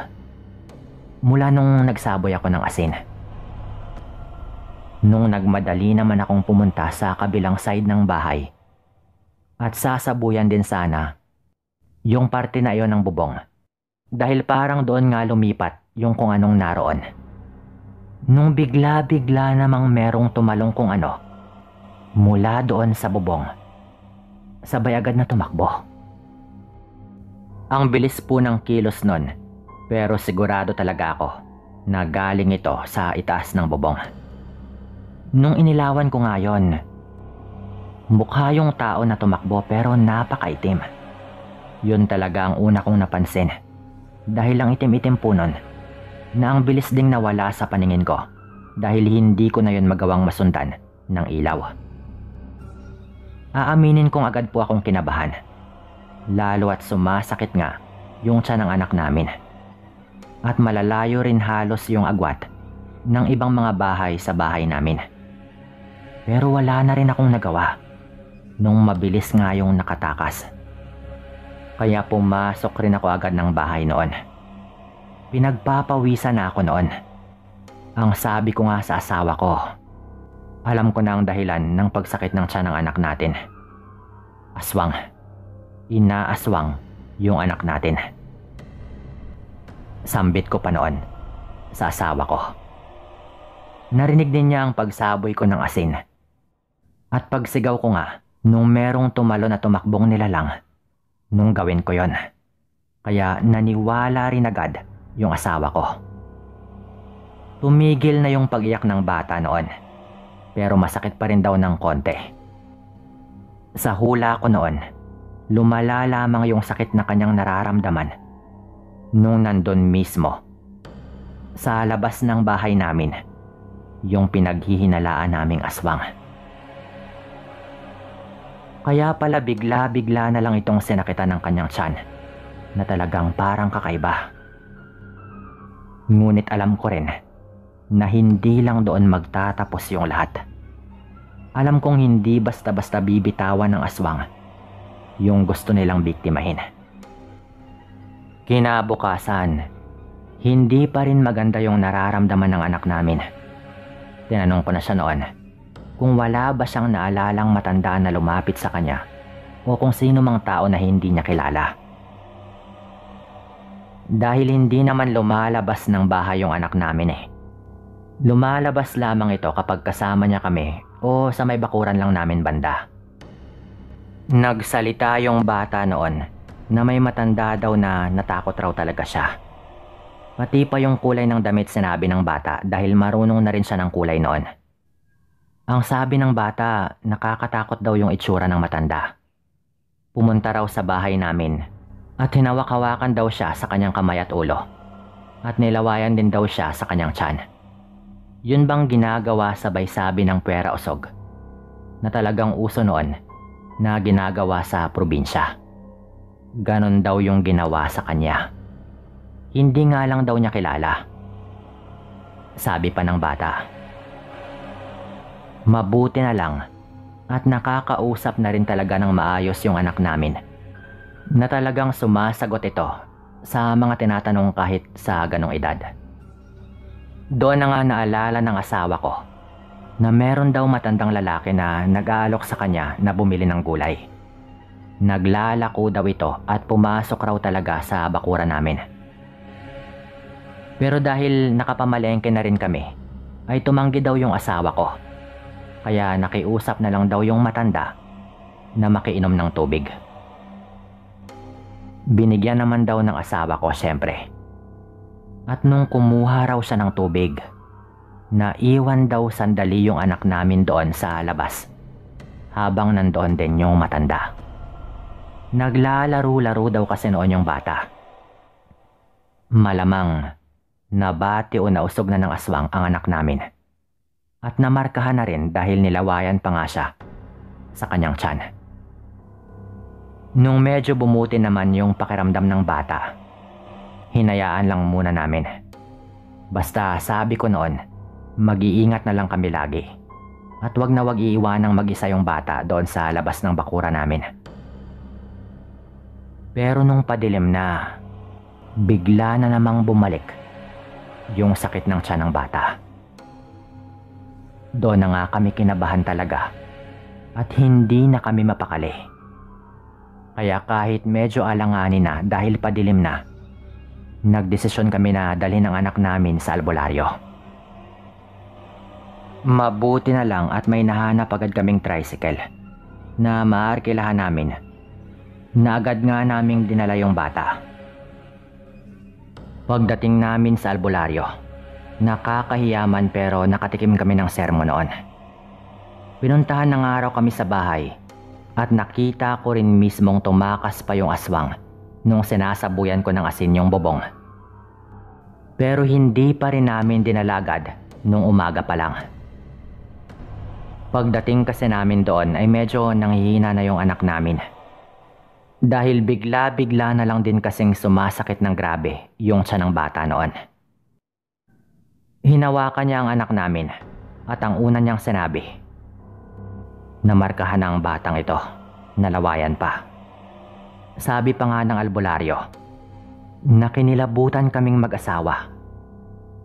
Mula nung nagsaboy ako ng asin. Nung nagmadali naman akong pumunta sa kabilang side ng bahay at sasabuyan din sana yung parte na iyon ng bubong. Dahil parang doon nga lumipat yung kung anong naroon. Nung bigla-bigla namang merong tumalong kung ano mula doon sa bubong. Sabay agad na tumakbo. Ang bilis po ng kilos nun, pero sigurado talaga ako na galing ito sa itaas ng bubong. Nung inilawan ko nga yon, mukha yung tao na tumakbo pero napakaitim. Yun talaga ang una kong napansin. Dahil ang itim-itim po nun, na ang bilis ding nawala sa paningin ko dahil hindi ko na yun magawang masundan ng ilaw. Aaminin kong agad po akong kinabahan. Lalo at sumasakit nga yung tiyan ng anak namin. At malalayo rin halos yung agwat ng ibang mga bahay sa bahay namin. Pero wala na rin akong nagawa nung mabilis nga yung nakatakas. Kaya pumasok rin ako agad ng bahay noon. Pinagpapawisan na ako noon. Ang sabi ko nga sa asawa ko, alam ko na ang dahilan ng pagsakit ng tiyan ng anak natin. Aswang. Inaaswang yung anak natin. Sambit ko pa noon sa asawa ko. Narinig din niya ang pagsaboy ko ng asin. At pagsigaw ko nga nung merong tumalon na tumakbong nilalang nung gawin ko yon. Kaya naniwala rin agad yung asawa ko. Tumigil na yung pag-iyak ng bata noon. Pero masakit pa rin daw ng konti. Sa hula ko noon, lumala lamang yung sakit na kanyang nararamdaman nung nandun mismo Sa labas ng bahay namin, yung pinaghihinalaan naming aswang. Kaya pala bigla-bigla na lang itong sinakitan ng kanyang tiyan na talagang parang kakaiba. Ngunit alam ko rin na hindi lang doon magtatapos yung lahat. Alam kong hindi basta-basta bibitawan ng aswang yung gusto nilang biktimahin. Kinabukasan, hindi pa rin maganda yung nararamdaman ng anak namin. Tinanong ko na siya noon kung wala ba siyang naalalang matanda na lumapit sa kanya o kung sino mang tao na hindi niya kilala. Dahil hindi naman lumalabas ng bahay yung anak namin Lumalabas lamang ito kapag kasama niya kami o sa may bakuran lang namin banda. Nagsalita yung bata noon na may matanda daw na natakot raw talaga siya. Pati pa yung kulay ng damit sinabi ng bata dahil marunong na rin siya ng kulay noon. Ang sabi ng bata, nakakatakot daw yung itsura ng matanda. Pumunta raw sa bahay namin at hinawak-hawakan daw siya sa kanyang kamay at ulo. At nilawayan din daw siya sa kanyang tiyan. Yun bang ginagawa sabay sabi ng puwera usog na talagang uso noon na ginagawa sa probinsya. Ganon daw yung ginawa sa kanya. Hindi nga lang daw niya kilala. Sabi pa ng bata. Mabuti na lang at nakakausap na rin talaga ng maayos yung anak namin na talagang sumasagot ito sa mga tinatanong kahit sa ganong edad. Doon na nga naalala ng asawa ko na meron daw matandang lalaki na nag-aalok sa kanya na bumili ng gulay. Naglalako daw ito at pumasok raw talaga sa bakuran namin. Pero dahil nakapamalengke na rin kami, ay tumanggi daw yung asawa ko. Kaya nakiusap na lang daw yung matanda na makiinom ng tubig. Binigyan naman daw ng asawa ko syempre. At nung kumuha raw siya ng tubig, naiwan daw sandali yung anak namin doon sa labas habang nandoon din yung matanda. Naglalaro-laro daw kasi noon yung bata. Malamang nabati o nausog na ng aswang ang anak namin. At namarkahan na rin dahil nilawayan pa nga siya sa kanyang tiyan. Nung medyo bumuti naman yung pakiramdam ng bata, hinayaan lang muna namin. Basta sabi ko noon, mag-iingat na lang kami lagi. At wag na wag iiwanang mag-isa yung bata doon sa labas ng bakura namin. Pero nung padilim na, bigla na namang bumalik yung sakit ng tiyan ng bata. Doon na nga kami kinabahan talaga at hindi na kami mapakali. Kaya kahit medyo alanganin na dahil padilim na, nagdesisyon kami na dalhin ang anak namin sa albularyo. Mabuti na lang at may nahanap agad kaming tricycle na maarkilahan namin na agad nga naming dinala yung bata. Pagdating namin sa albularyo, nakakahiyaman pero nakatikim kami ng sermon noon. Pinuntahan ng araw kami sa bahay at nakita ko rin mismong tumakas pa yung aswang nung sinasabuyan ko ng asin yung bobong. Pero hindi pa rin namin dinalagad nung umaga pa lang. Pagdating kasi namin doon ay medyo nanghihina na yung anak namin. Dahil bigla-bigla na lang din kasing sumasakit ng grabe yung tiyan ng bata noon. Hinawakan niya ang anak namin at ang una niyang sinabi, namarkahan ang batang ito, nalawayan pa. Sabi pa nga ng albularyo, na kinilabutan kaming mag-asawa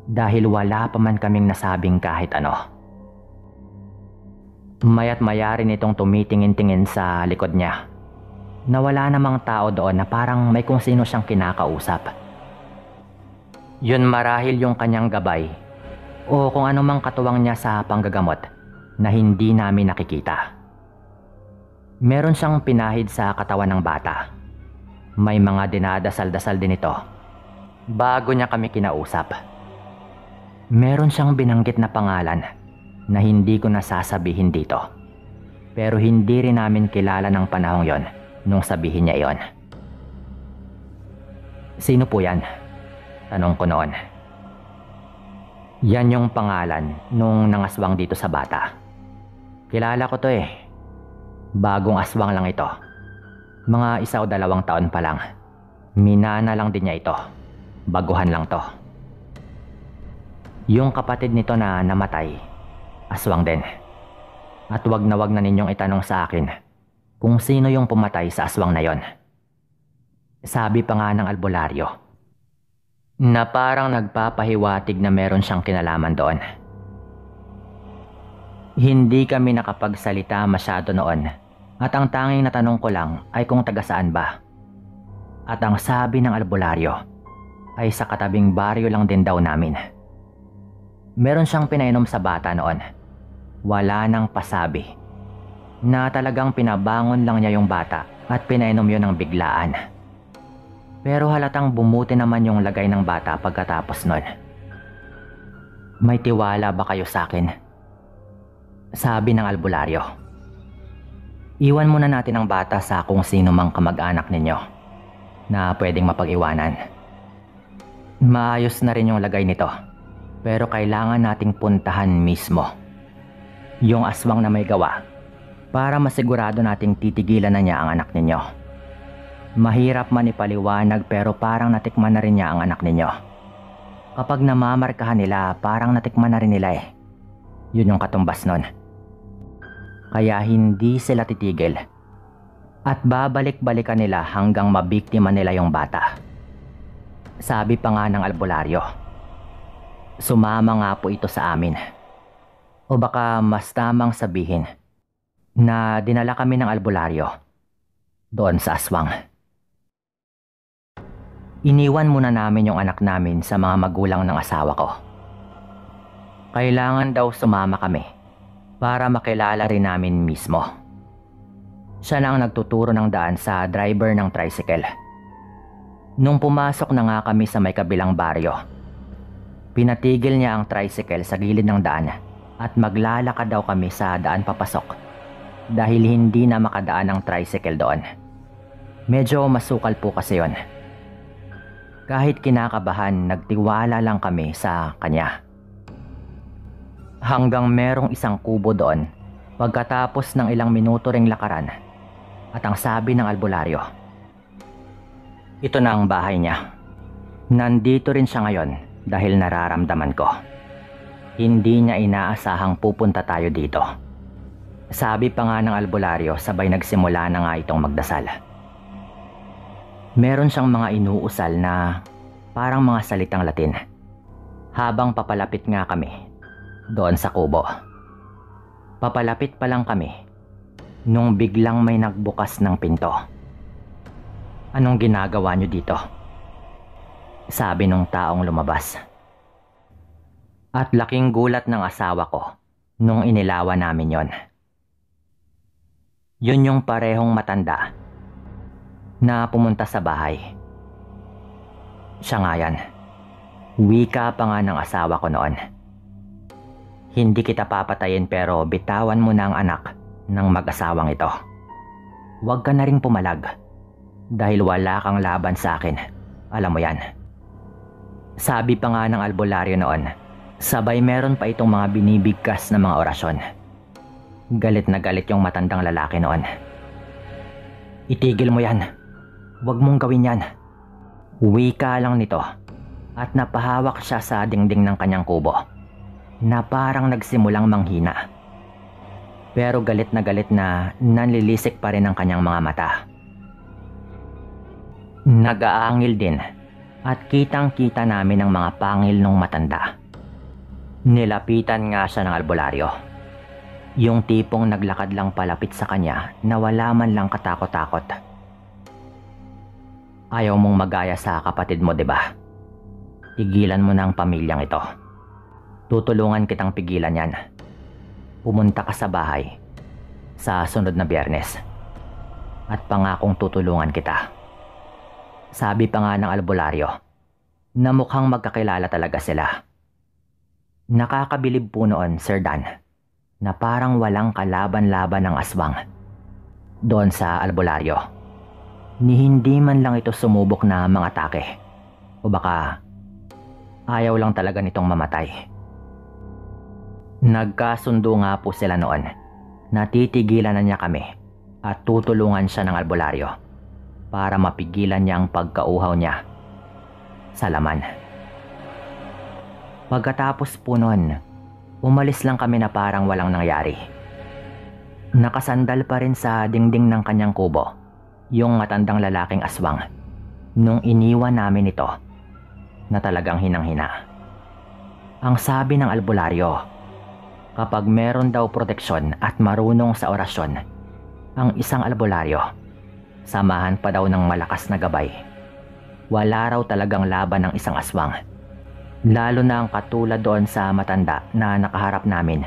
dahil wala pa man kaming nasabing kahit ano. Maya't maya rin itong tumitingin-tingin sa likod niya na wala namang tao doon na parang may kung sino siyang kinakausap. Yun marahil yung kanyang gabay o kung ano mang katuwang niya sa panggagamot na hindi namin nakikita. Meron siyang pinahid sa katawan ng bata. May mga dinadasal-dasal din ito bago niya kami kinausap. Meron siyang binanggit na pangalan na hindi ko nasasabihin dito. Pero hindi rin namin kilala ng panahong yon nung sabihin niya iyon. Sino po yan? Tanong ko noon. Yan yung pangalan nung nangaswang dito sa bata. Kilala ko to eh. Bagong aswang lang ito. Mga 1 o 2 taon pa lang. Minana lang din niya ito. Baguhan lang to. Yung kapatid nito na namatay, aswang din. At wag na ninyong itanong sa akin kung sino yung pumatay sa aswang na yon. Sabi pa nga ng albularyo na parang nagpapahiwatig na meron siyang kinalaman doon. Hindi kami nakapagsalita masyado noon at ang tanging natanong ko lang ay kung taga saan ba. At ang sabi ng albularyo ay sa katabing baryo lang din daw namin. Meron siyang pinainom sa bata noon. Wala nang pasabi. Na talagang pinabangon lang niya yung bata at pinainom yun ng biglaan. Pero halatang bumuti naman yung lagay ng bata pagkatapos nun. May tiwala ba kayo sa akin? Sabi ng albularyo. Iwan muna natin ang bata sa kung sino mang kamag-anak ninyo na pwedeng mapag-iwanan. Maayos na rin yung lagay nito, pero kailangan nating puntahan mismo yung aswang na may gawa para masigurado nating titigilan na niya ang anak ninyo. Mahirap man ipaliwanag pero parang natikman na rin niya ang anak ninyo. Kapag namamarkahan nila, parang natikman na rin nila eh. Yun yung katumbas nun. Kaya hindi sila titigil. At babalik-balikan nila hanggang mabiktima nila yung bata. Sabi pa nga ng albularyo, sumama nga po ito sa amin. O baka mas tamang sabihin na dinala kami ng albularyo doon sa aswang. Iniwan muna namin yung anak namin sa mga magulang ng asawa ko. Kailangan daw sumama kami para makilala rin namin mismo. Siya na ang nagtuturo ng daan sa driver ng tricycle. Nung pumasok na nga kami sa may kabilang baryo, pinatigil niya ang tricycle sa gilid ng daan at maglalakad daw kami sa daan papasok dahil hindi na makadaan ang tricycle doon. Medyo masukal po kasi yon. Kahit kinakabahan, nagtiwala lang kami sa kanya. Hanggang merong isang kubo doon pagkatapos ng ilang minuto ring lakaran at ang sabi ng albularyo, ito na ang bahay niya. Nandito rin siya ngayon dahil nararamdaman ko. Hindi niya inaasahang pupunta tayo dito. Sabi pa nga ng albularyo sabay nagsimula na nga itong magdasal. Meron siyang mga inuusal na parang mga salitang Latin. Habang papalapit nga kami doon sa kubo. Papalapit pa lang kami nung biglang may nagbukas ng pinto. Anong ginagawa niyo dito? Sabi nung taong lumabas. At laking gulat ng asawa ko nung inilawan namin yon. Yun yung parehong matanda na pumunta sa bahay. Siya nga yan. Wika pa nga ng asawa ko noon. Hindi kita papatayin pero bitawan mo na ang anak ng mag-asawang ito. Huwag ka na ring pumalag dahil wala kang laban sa akin. Alam mo yan. Sabi pa nga ng albularyo noon, sabay meron pa itong mga binibigkas na mga orasyon. Galit na galit yung matandang lalaki noon. Itigil mo yan. Huwag mong gawin yan. Wika lang nito at napahawak siya sa dingding ng kanyang kubo na parang nagsimulang manghina. Pero galit na nanlilisik pa rin ang kanyang mga mata. Nag-aangil din at kitang-kita namin ang mga pangil ng matanda. Nilapitan nga siya ng albularyo. Yung tipong naglakad lang palapit sa kanya na wala man lang katakot-takot. Ayaw mong magaya sa kapatid mo, 'di ba? Tigilan mo na ang pamilyang ito. Tutulungan kitang pigilan yan. Pumunta ka sa bahay sa sunod na Biyernes at pangakong tutulungan kita. Sabi pa nga ng albularyo na mukhang magkakilala talaga sila. Nakakabilib po noon, Sir Dan, na parang walang kalaban-laban ng aswang doon sa albularyo. Ni hindi man lang ito sumubok na mga atake. O baka ayaw lang talaga nitong mamatay Nagkasundo nga po sila noon. Natitigilan na niya kami at tutulungan siya ng albularyo para mapigilan niya ang pagkauhaw niya sa laman. Pagkatapos po noon, umalis lang kami na parang walang nangyari. Nakasandal pa rin sa dingding ng kanyang kubo yung matandang lalaking aswang nung iniwan namin ito na talagang hinang-hina. Ang sabi ng albularyo, kapag meron daw proteksyon at marunong sa orasyon ang isang albularyo, samahan pa daw ng malakas na gabay. Wala raw talagang laban ng isang aswang, lalo na ang katulad doon sa matanda na nakaharap namin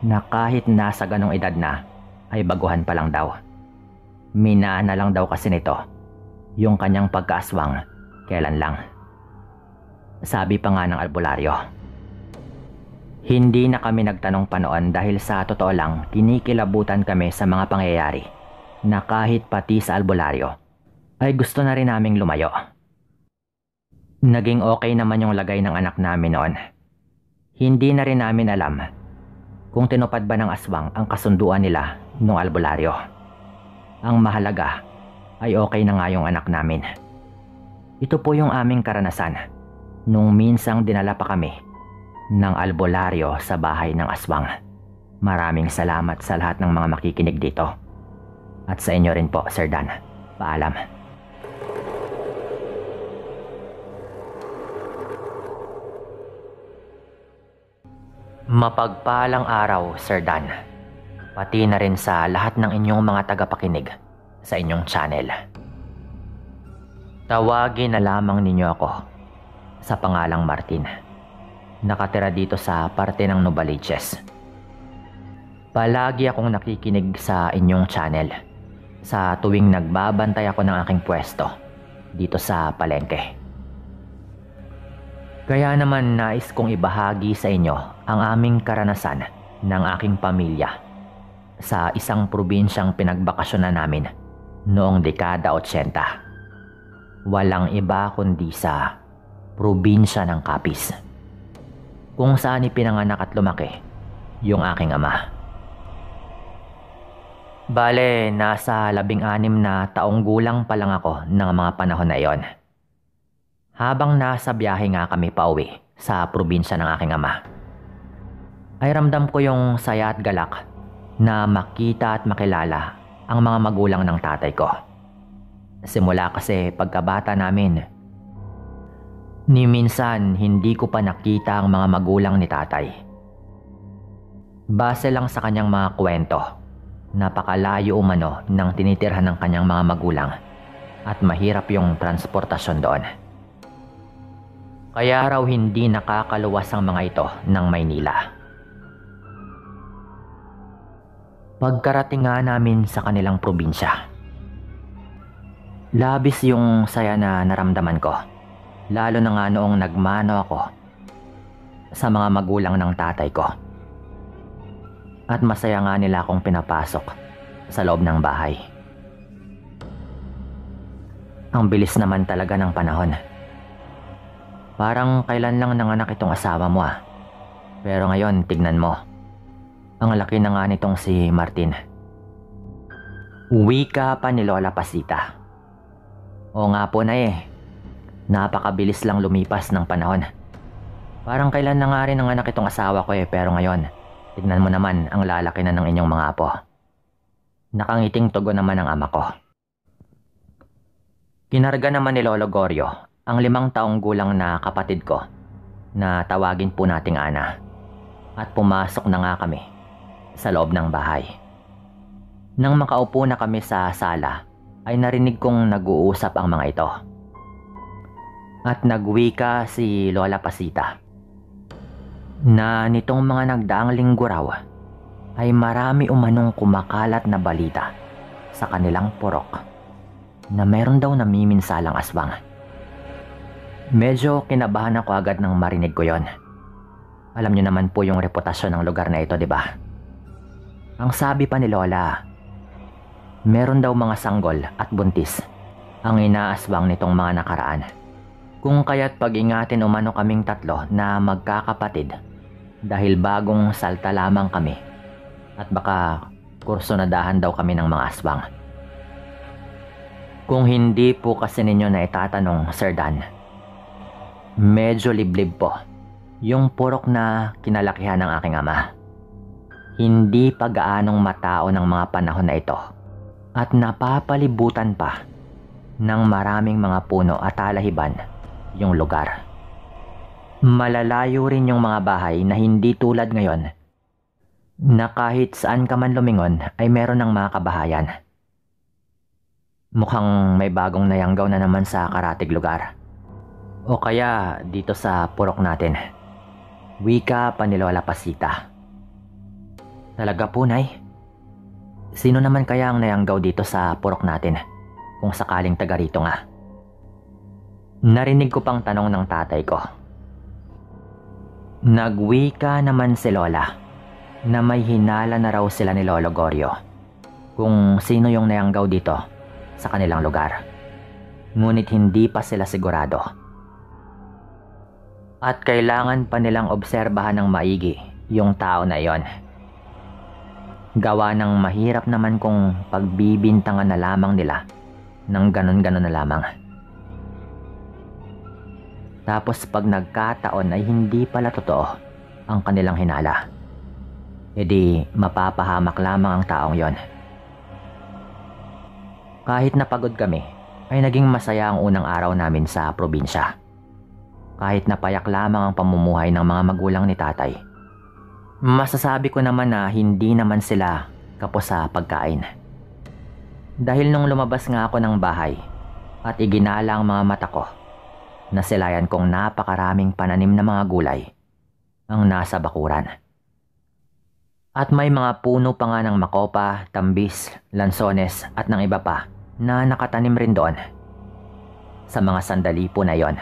na kahit nasa ganong edad na ay baguhan pa lang daw. Minaan na lang daw kasi nito yung kanyang pagkaaswang kailan lang. Sabi pa nga ng albularyo. Hindi na kami nagtanong pa noon dahil sa totoo lang kinikilabutan kami sa mga pangyayari na kahit pati sa albularyo ay gusto na rin naming lumayo. Naging okay naman yung lagay ng anak namin noon. Hindi na rin namin alam kung tinupad ba ng aswang ang kasunduan nila nung albularyo. Ang mahalaga ay okay na nga yung anak namin. Ito po yung aming karanasan nung minsang dinala pa kami ng albularyo sa bahay ng aswang. Maraming salamat sa lahat ng mga makikinig dito. At sa inyo rin po, Sir Dan. Paalam. Mapagpalang araw, Sir Dan. Pati na rin sa lahat ng inyong mga tagapakinig sa inyong channel. Tawagin na lamang ninyo ako sa pangalang Martin. Nakatira dito sa parte ng Novaliches. Palagi akong nakikinig sa inyong channel sa tuwing nagbabantay ako ng aking pwesto dito sa palengke. Kaya naman nais kong ibahagi sa inyo ang aming karanasan ng aking pamilya sa isang probinsyang pinagbakasyonan namin noong dekada 80. Walang iba kundi sa probinsya ng Capiz, kung saan ipinanganak at lumaki yung aking ama. Bale, nasa 16 na taong gulang pa lang ako ng mga panahon na iyon. Habang nasa biyahe nga kami pauwi sa probinsya ng aking ama, ay ramdam ko yung saya at galak na makita at makilala ang mga magulang ng tatay ko. Simula kasi pagkabata namin, ni minsan hindi ko pa nakita ang mga magulang ni tatay. Base lang sa kanyang mga kwento, napakalayo umano ng tinitirhan ng kanyang mga magulang at mahirap yung transportasyon doon. Kaya raw hindi nakakaluwas ang mga ito ng Maynila. Pagkarating nga namin sa kanilang probinsya, labis yung saya na naramdaman ko, lalo na nga noong nagmano ako sa mga magulang ng tatay ko. At masaya nga nila akong pinapasok sa loob ng bahay. Ang bilis naman talaga ng panahon. Parang kailan lang nanganak itong asawa mo ah. Pero ngayon, tignan mo. Ang laki na nga nitong si Martin. Wika pa ni Lola Pasita. O nga po na eh. Napakabilis lang lumipas ng panahon. Parang kailan na nga rin nanganak itong asawa ko eh. Pero ngayon, tignan mo naman ang lalaki na ng inyong mga apo. Nakangiting tugon naman ang ama ko. Kinarga naman ni Lolo Gorio ang 5 taong gulang na kapatid ko na tawagin po nating Ana, at pumasok na nga kami sa loob ng bahay. Nang makaupo na kami sa sala ay narinig kong nag-uusap ang mga ito. At nagwika si Lola Pasita na nitong mga nagdaang linggo raw ay marami umanong kumakalat na balita sa kanilang purok na meron daw namiminsalang aswang. Medyo kinabahan ako agad nang marinig ko yon. Alam niyo naman po yung reputasyon ng lugar na ito, di ba? Ang sabi pa ni Lola, meron daw mga sanggol at buntis ang inaaswang nitong mga nakaraan. Kung kaya't pag-ingatin umano kaming 3 na magkakapatid dahil bagong salta lamang kami at baka kursonadahan daw kami ng mga aswang. Kung hindi po kasi ninyo na itatanong, Sir Dan, medyo liblib po yung purok na kinalakihan ng aking ama. Hindi pa gaanong matao ng mga panahon na ito at napapalibutan pa ng maraming mga puno at talahiban yung lugar. Malalayo rin yung mga bahay na hindi tulad ngayon na kahit saan ka man lumingon ay meron ng mga kabahayan. Mukhang may bagong nayanggaw na naman sa karatig lugar. O kaya dito sa purok natin. Wika pa ni Lola Pasita. Talaga po, Nay? Sino naman kaya ang nayanggaw dito sa purok natin kung sakaling taga rito nga? Narinig ko pang tanong ng tatay ko. Nagwika naman si Lola na may hinala na raw sila ni Lolo Gorio kung sino yung nayanggaw dito sa kanilang lugar. Ngunit hindi pa sila sigurado. At kailangan pa nilang obserbahan ng maigi yung tao na iyon. Gawa ng mahirap naman kung pagbibintangan na lamang nila ng ganon-ganon na lamang. Tapos pag nagkataon ay hindi pala totoo ang kanilang hinala, edi mapapahamak lamang ang taong yon. Kahit napagod kami, ay naging masaya ang unang araw namin sa probinsya. Kahit napayak lamang ang pamumuhay ng mga magulang ni tatay. Masasabi ko naman na hindi naman sila kapos sa pagkain. Dahil nung lumabas nga ako ng bahay at iginala ang mga mata ko, nasilayan kong napakaraming pananim na mga gulay ang nasa bakuran. At may mga puno pa nga ng makopa, tambis, lansones at ng iba pa na nakatanim rin doon. Sa mga sandali po na yon,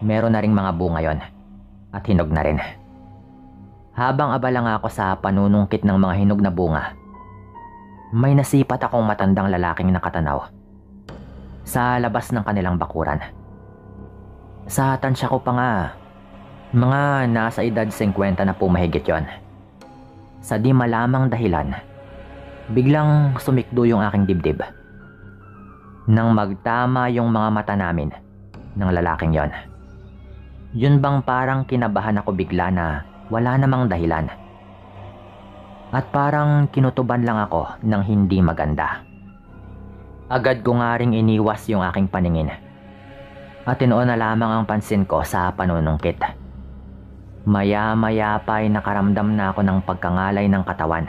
meron na ring mga bunga yon at hinog na rin. Habang abala nga ako sa panunungkit ng mga hinog na bunga, may nasipat akong matandang lalaking nakatanaw sa labas ng kanilang bakuran. Sa tansya ko pa nga, mga nasa edad 50 na po mahigit yon. Sa di malamang dahilan, biglang sumikdo yung aking dibdib. Nang magtama yung mga mata namin ng lalaking yon. Yun bang parang kinabahan ako bigla na wala namang dahilan. At parang kinutuban lang ako ng hindi maganda. Agad ko nga ring iniwas yung aking paningin. At tinoon na lamang ang pansin ko sa panunungkit. Maya-maya pa ay nakaramdam na ako ng pagkangalay ng katawan.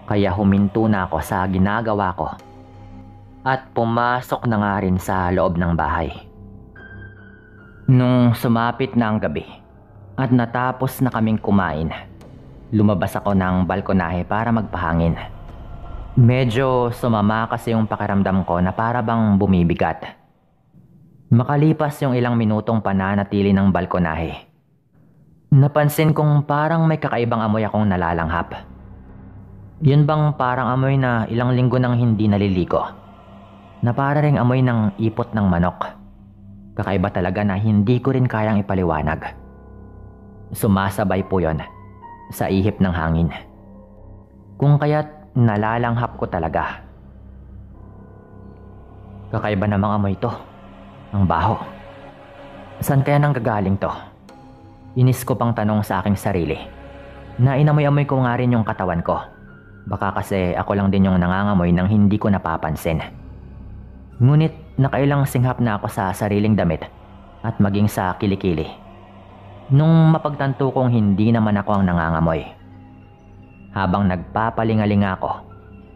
Kaya huminto na ako sa ginagawa ko. At pumasok na nga rin sa loob ng bahay. Nung sumapit na ang gabi at natapos na kaming kumain, lumabas ako ng balkonahe para magpahangin. Medyo sumama kasi yung pakiramdam ko na para bang bumibigat. Makalipas yung ilang minutong pananatili ng balkonahe, napansin kong parang may kakaibang amoy akong nalalanghap. Yun bang parang amoy na ilang linggo nang hindi naliligo? Na para ring amoy ng ipot ng manok. Kakaiba talaga na hindi ko rin kayang ipaliwanag. Sumasabay po yon sa ihip ng hangin. Kung kaya't nalalanghap ko talaga. Kakaiba namang amoy to. Ang baho. Saan kaya nanggagaling to? Inis ko pang tanong sa aking sarili. Na inamoy-amoy ko nga rin yung katawan ko. Baka kasi ako lang din yung nangangamoy nang hindi ko napapansin. Ngunit nakailang singhap na ako sa sariling damit at maging sa kilikili. Nung mapagtanto kong hindi naman ako ang nangangamoy. Habang nagpapalingalinga ako,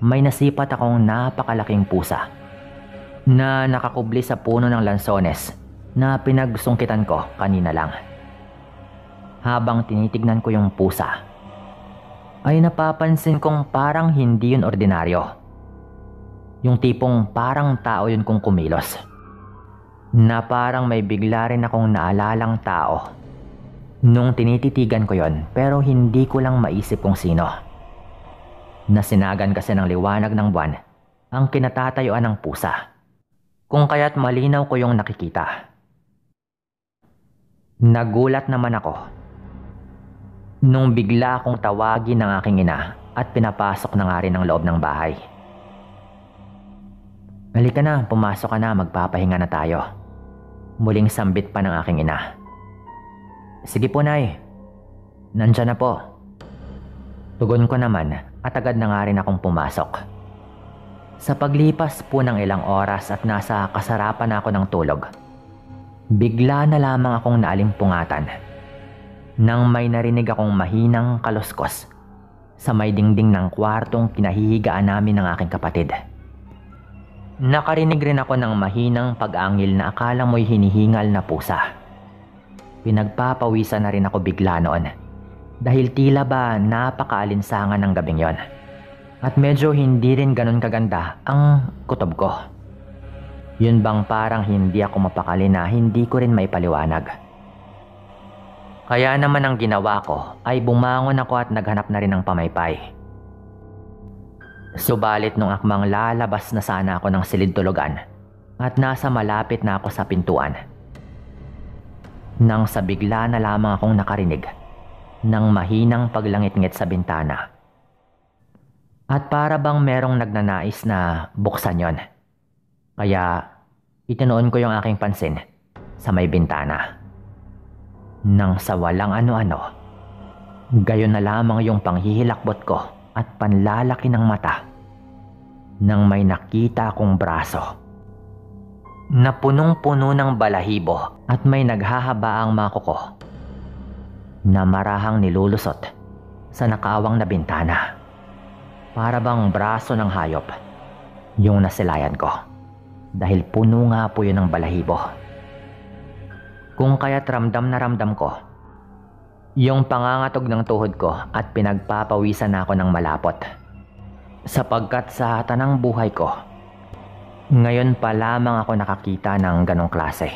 may nasipat akong napakalaking pusa na nakakubli sa puno ng lansones na pinagsungkitan ko kanina lang. Habang tinitignan ko yung pusa, ay napapansin kong parang hindi yun ordinaryo. Yung tipong parang tao yun kung kumilos. Na parang may bigla rin akong naalalang tao nung tinititigan ko yon, pero hindi ko lang maisip kung sino. Nasinagan kasi ng liwanag ng buwan ang kinatatayuan ng pusa. Kung kaya't malinaw ko yung nakikita. Nagulat naman ako Nung bigla akong tawagin ng aking ina at pinapasok na nga rin ang loob ng bahay. Halika na, pumasok ka na, magpapahinga na tayo. Muling sambit pa ng aking ina. Sige po, Nay. Nandyan na po. Tugon ko naman at agad na nga rin akong pumasok. Sa paglipas po ng ilang oras at nasa kasarapan na ako ng tulog, bigla na lamang akong naalimpungatan nang may narinig akong mahinang kaluskos sa may dingding ng kwartong kinahihigaan namin ng aking kapatid. Nakarinig rin ako ng mahinang pag-angil na akala mo'y hinihingal na pusa. Pinagpapawisan na rin ako bigla noon dahil tila ba napakaalinsangan ng gabing yon. At medyo hindi rin ganun kaganda ang kutob ko. Yun bang parang hindi ako mapakali na hindi ko rin maipaliwanag. Kaya naman ang ginawa ko ay bumangon ako at naghanap na rin ng pamaypay. Subalit nung akmang lalabas na sana ako ng silid tulugan at nasa malapit na ako sa pintuan, nang sa bigla na lamang akong nakarinig ng mahinang paglangit-ngit sa bintana. At para bang merong nagnanais na buksan yon. Kaya itinoon ko yung aking pansin sa may bintana. Nang sa walang ano-ano, gayon na lamang yung panghihilakbot ko at panlalaki ng mata nang may nakita akong braso na punong-puno ng balahibo at may naghahabaang mga kuko na marahang nilulusot sa nakaawang na bintana. Para bang braso ng hayop yung nasilayan ko dahil puno nga po yun ng balahibo. Kung kaya't ramdam na ramdam ko yung pangangatog ng tuhod ko at pinagpapawisan na ako ng malapot. Sapagkat sa tanang buhay ko, ngayon pa lamang ako nakakita ng ganong klase.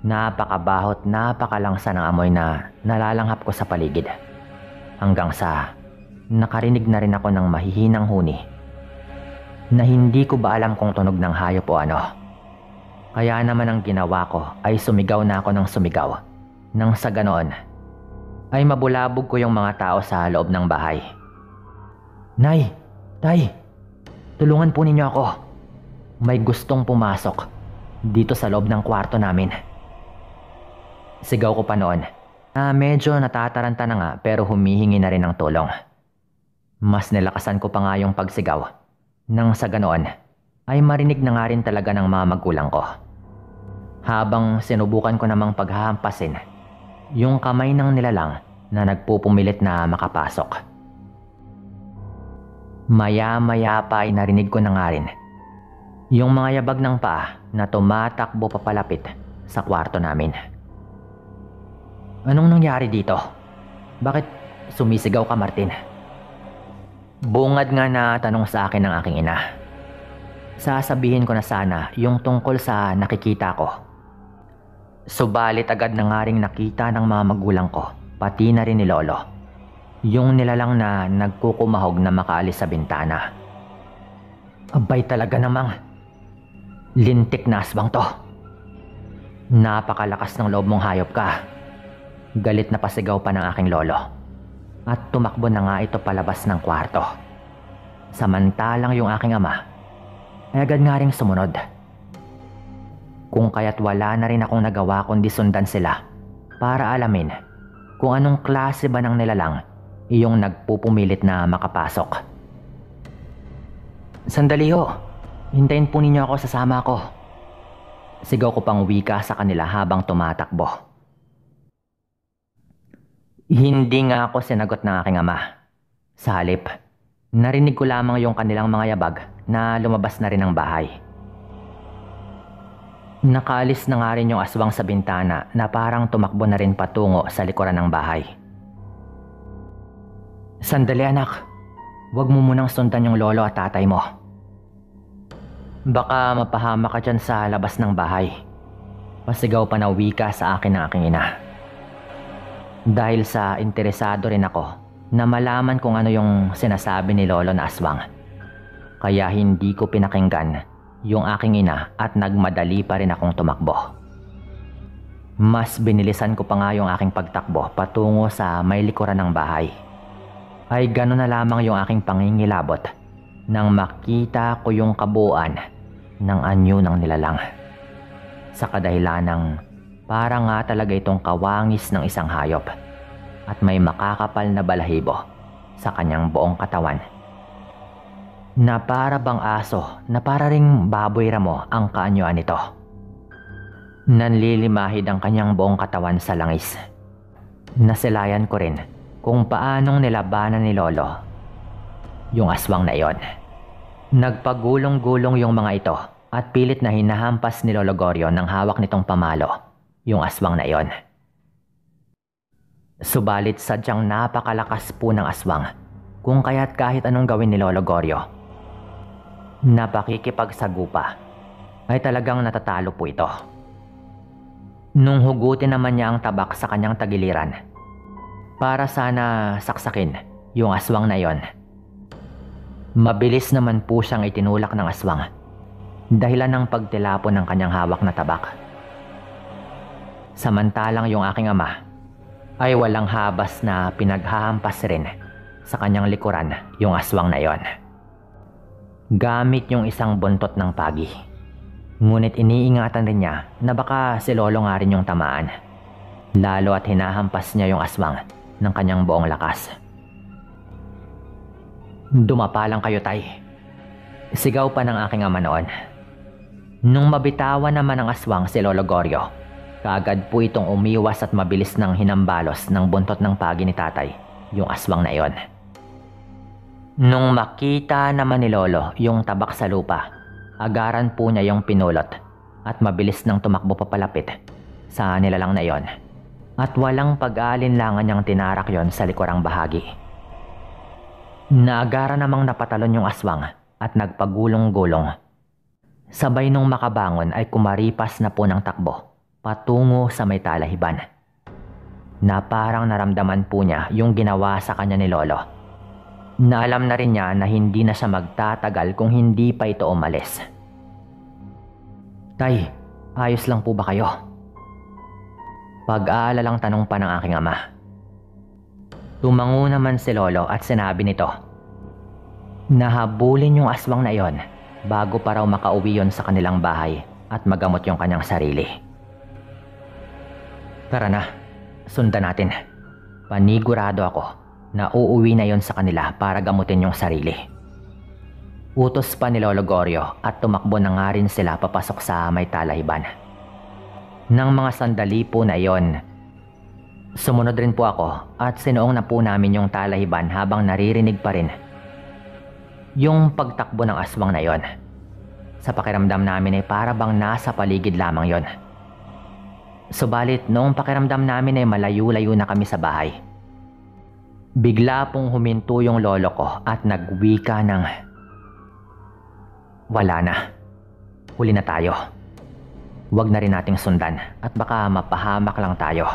Napakabahot, napakalangsa ng amoy na nalalanghap ko sa paligid. Hanggang sa nakarinig na rin ako ng mahihinang huni na hindi ko ba alam kung tunog ng hayop o ano. Kaya naman ang ginawa ko ay sumigaw na ako ng sumigaw. Nang sa ganoon ay mabulabog ko yung mga tao sa loob ng bahay. Nay! Tay! Tulungan po ninyo ako. May gustong pumasok dito sa loob ng kwarto namin. Sigaw ko pa noon. Medyo natataranta na nga pero humihingi na rin ng tulong. Mas nilakasan ko pa nga yung pagsigaw. Nang sa ganoon ay marinig na nga rin talaga ng mga magulang ko. Habang sinubukan ko namang paghahampasin yung kamay ng nilalang na nagpupumilit na makapasok. Maya-maya pa ay narinig ko na nga rin yung mga yabag ng paa na tumatakbo papalapit sa kwarto namin. Anong nangyari dito? Bakit sumisigaw ka, Martin? Bungad nga na tanong sa akin ng aking ina. Sasabihin ko na sana yung tungkol sa nakikita ko. Subalit agad na nga ring nakita ng mga magulang ko, pati na rin ni Lolo, yung nilalang na nagkukumahog na makaalis sa bintana. Abay talaga namang lintik na aswang to. Napakalakas ng loob mong hayop ka. Galit na pasigaw pa ng aking lolo. At tumakbo na nga ito palabas ng kwarto. Samantalang yung aking ama ay agad nga ring sumunod. Kung kaya't wala na rin akong nagawa kundi sundan sila para alamin kung anong klase ba ng nilalang iyong nagpupumilit na makapasok. Sandali ho, hintayin po ninyo ako, sasama ako. Sigaw ko pang wika sa kanila habang tumatakbo. Hindi nga ako sinagot ng aking ama. Sa halip, narinig ko lamang yung kanilang mga yabag na lumabas na rin ng bahay. Nakaalis na nga rin yung aswang sa bintana na parang tumakbo na rin patungo sa likuran ng bahay. Sandali anak, huwag mo munang sundan yung lolo at tatay mo. Baka mapahama ka dyan sa labas ng bahay. Pasigaw pa na wika sa akin ng aking ina. Dahil sa interesado rin ako na malaman kung ano yung sinasabi ni Lolo na aswang. Kaya hindi ko pinakinggan yung aking ina at nagmadali pa rin akong tumakbo. Mas binilisan ko pa nga yung aking pagtakbo patungo sa may likuran ng bahay. Ay gano'n na lamang yung aking pangingilabot nang makita ko yung kabuuan ng anyo ng nilalang. Sa kadahilan ng para nga talaga itong kawangis ng isang hayop at may makakapal na balahibo sa kanyang buong katawan. Na para bang aso na para ring baboy ramo ang kaanyuan nito. Nanlilimahid ang kanyang buong katawan sa langis. Nasilayan ko rin kung paanong nilabanan ni Lolo yung aswang na iyon. Nagpagulong-gulong yung mga ito at pilit na hinahampas ni Lolo Goryo ng hawak nitong pamalo yung aswang na iyon. Subalit sadyang napakalakas po ng aswang kung kaya't kahit anong gawin ni Lolo Goryo na pakikipagsagupa ay talagang natatalo po ito. Nung hugutin naman niya ang tabak sa kanyang tagiliran para sana saksakin yung aswang na iyon, mabilis naman po siyang itinulak ng aswang dahilan ng pagtilapon ng kanyang hawak na tabak. Samantalang yung aking ama ay walang habas na pinaghahampas rin sa kanyang likuran yung aswang na iyon. Gamit yung isang buntot ng pagi. Ngunit iniingatan rin niya na baka si Lolo nga rin yung tamaan. Lalo at hinahampas niya yung aswang ng kanyang buong lakas. Dumapa lang kayo, tay. Sigaw pa ng aking ama noon. Nung mabitawan naman ng aswang si Lolo Goryo, kaagad po itong umiwas at mabilis nang hinambalos ng buntot ng pagi ni tatay yung aswang na iyon. Nung makita naman ni Lolo yung tabak sa lupa, agaran po niya yung pinulot at mabilis nang tumakbo papalapit sa nilalang na iyon. At walang pag-aalinlangan niyang tinarak yon sa likurang bahagi. Naagara namang napatalon yung aswang at nagpagulong-gulong. Sabay nung makabangon ay kumaripas na po ng takbo patungo sa may talahiban. Na parang naramdaman po niya yung ginawa sa kanya ni Lolo. Na alam na rin niya na hindi na siya magtatagal kung hindi pa ito umalis. Tay, ayos lang po ba kayo? Pag-aalalang tanong pa ng aking ama. Tumango naman si Lolo at sinabi nito, nahabulin yung aswang na iyon bago pa raw makauwi yon sa kanilang bahay at magamot yung kanyang sarili. Tara na, sundan natin. Panigurado ako na uuwi na yon sa kanila para gamutin yung sarili. Utos pa ni Lolo Goryo at tumakbo na nga rin sila papasok sa may talahiban. Nang mga sandali po na iyon, sumunod rin po ako at sinuong na po namin yung talahiban habang naririnig pa rin yung pagtakbo ng aswang na iyon. Sa pakiramdam namin ay para bang nasa paligid lamang yon. Subalit noong pakiramdam namin ay malayo-layo na kami sa bahay, bigla pong huminto yung lolo ko at nagwika ng, wala na. Huli na tayo. Huwag na rin nating sundan at baka mapahamak lang tayo.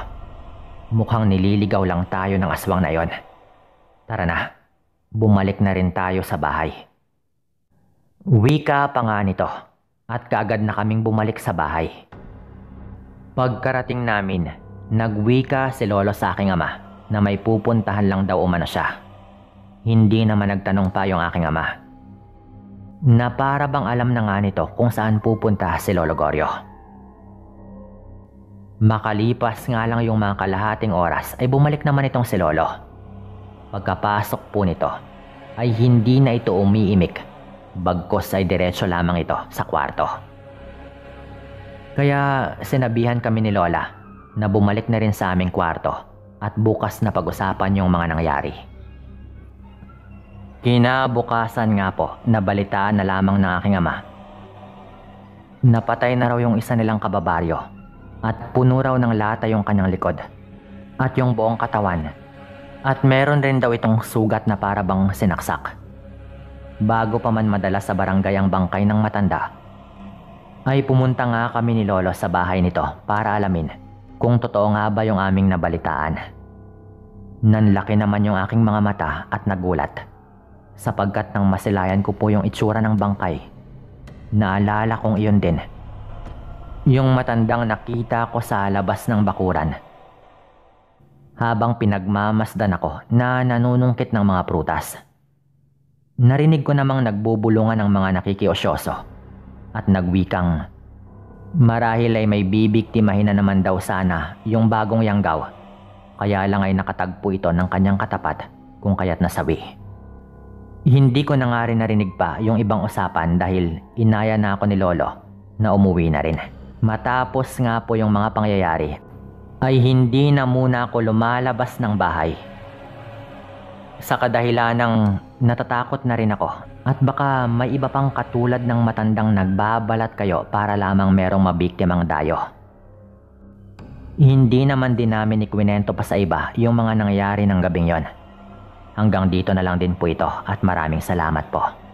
Mukhang nililigaw lang tayo ng aswang na yon. Tara na, bumalik na rin tayo sa bahay. Wika pa nga nito at kaagad na kaming bumalik sa bahay. Pagkarating namin, nagwika si Lolo sa aking ama na may pupuntahan lang daw umano siya. Hindi naman nagtanong pa yung aking ama, na para bang alam na nga nito kung saan pupunta si Lolo Goryo. Makalipas nga lang yung mga kalahating oras ay bumalik naman itong si Lolo. Pagkapasok po nito ay hindi na ito umiimik, bagkos ay diretso lamang ito sa kwarto. Kaya sinabihan kami ni Lola na bumalik na rin sa aming kwarto at bukas na pag-usapan yung mga nangyari. Kinabukasan nga po, nabalitaan na lamang ng aking ama. Napatay na raw yung isa nilang kababaryo at puno raw ng lata yung kanyang likod at yung buong katawan, at meron rin daw itong sugat na para bang sinaksak. Bago pa man madala sa barangay ang bangkay ng matanda, ay pumunta nga kami ni Lolo sa bahay nito para alamin kung totoo nga ba yung aming nabalitaan. Nanlaki naman yung aking mga mata at nagulat, sapagkat nang masilayan ko po yung itsura ng bangkay, naalala kong iyon din Yung matandang nakita ko sa labas ng bakuran. Habang pinagmamasdan ako na nanunungkit ng mga prutas. Narinig ko namang nagbubulungan ng mga nakikiosyoso at nagwikang marahil ay may bibiktimahin na naman daw sana yung bagong yanggaw, kaya lang ay nakatagpo ito ng kanyang katapat kung kaya't nasawi. Hindi ko na nga rin narinig pa yung ibang usapan dahil inaya na ako ni Lolo na umuwi na rin. Matapos nga po yung mga pangyayari ay hindi na muna ako lumalabas ng bahay. Sa kadahilanang natatakot na rin ako at baka may iba pang katulad ng matandang nagbabalat kayo para lamang merong mabiktimang dayo. Hindi naman din namin ikwinento pa sa iba yung mga nangyayari ng gabing yon. Hanggang dito na lang din po ito at maraming salamat po.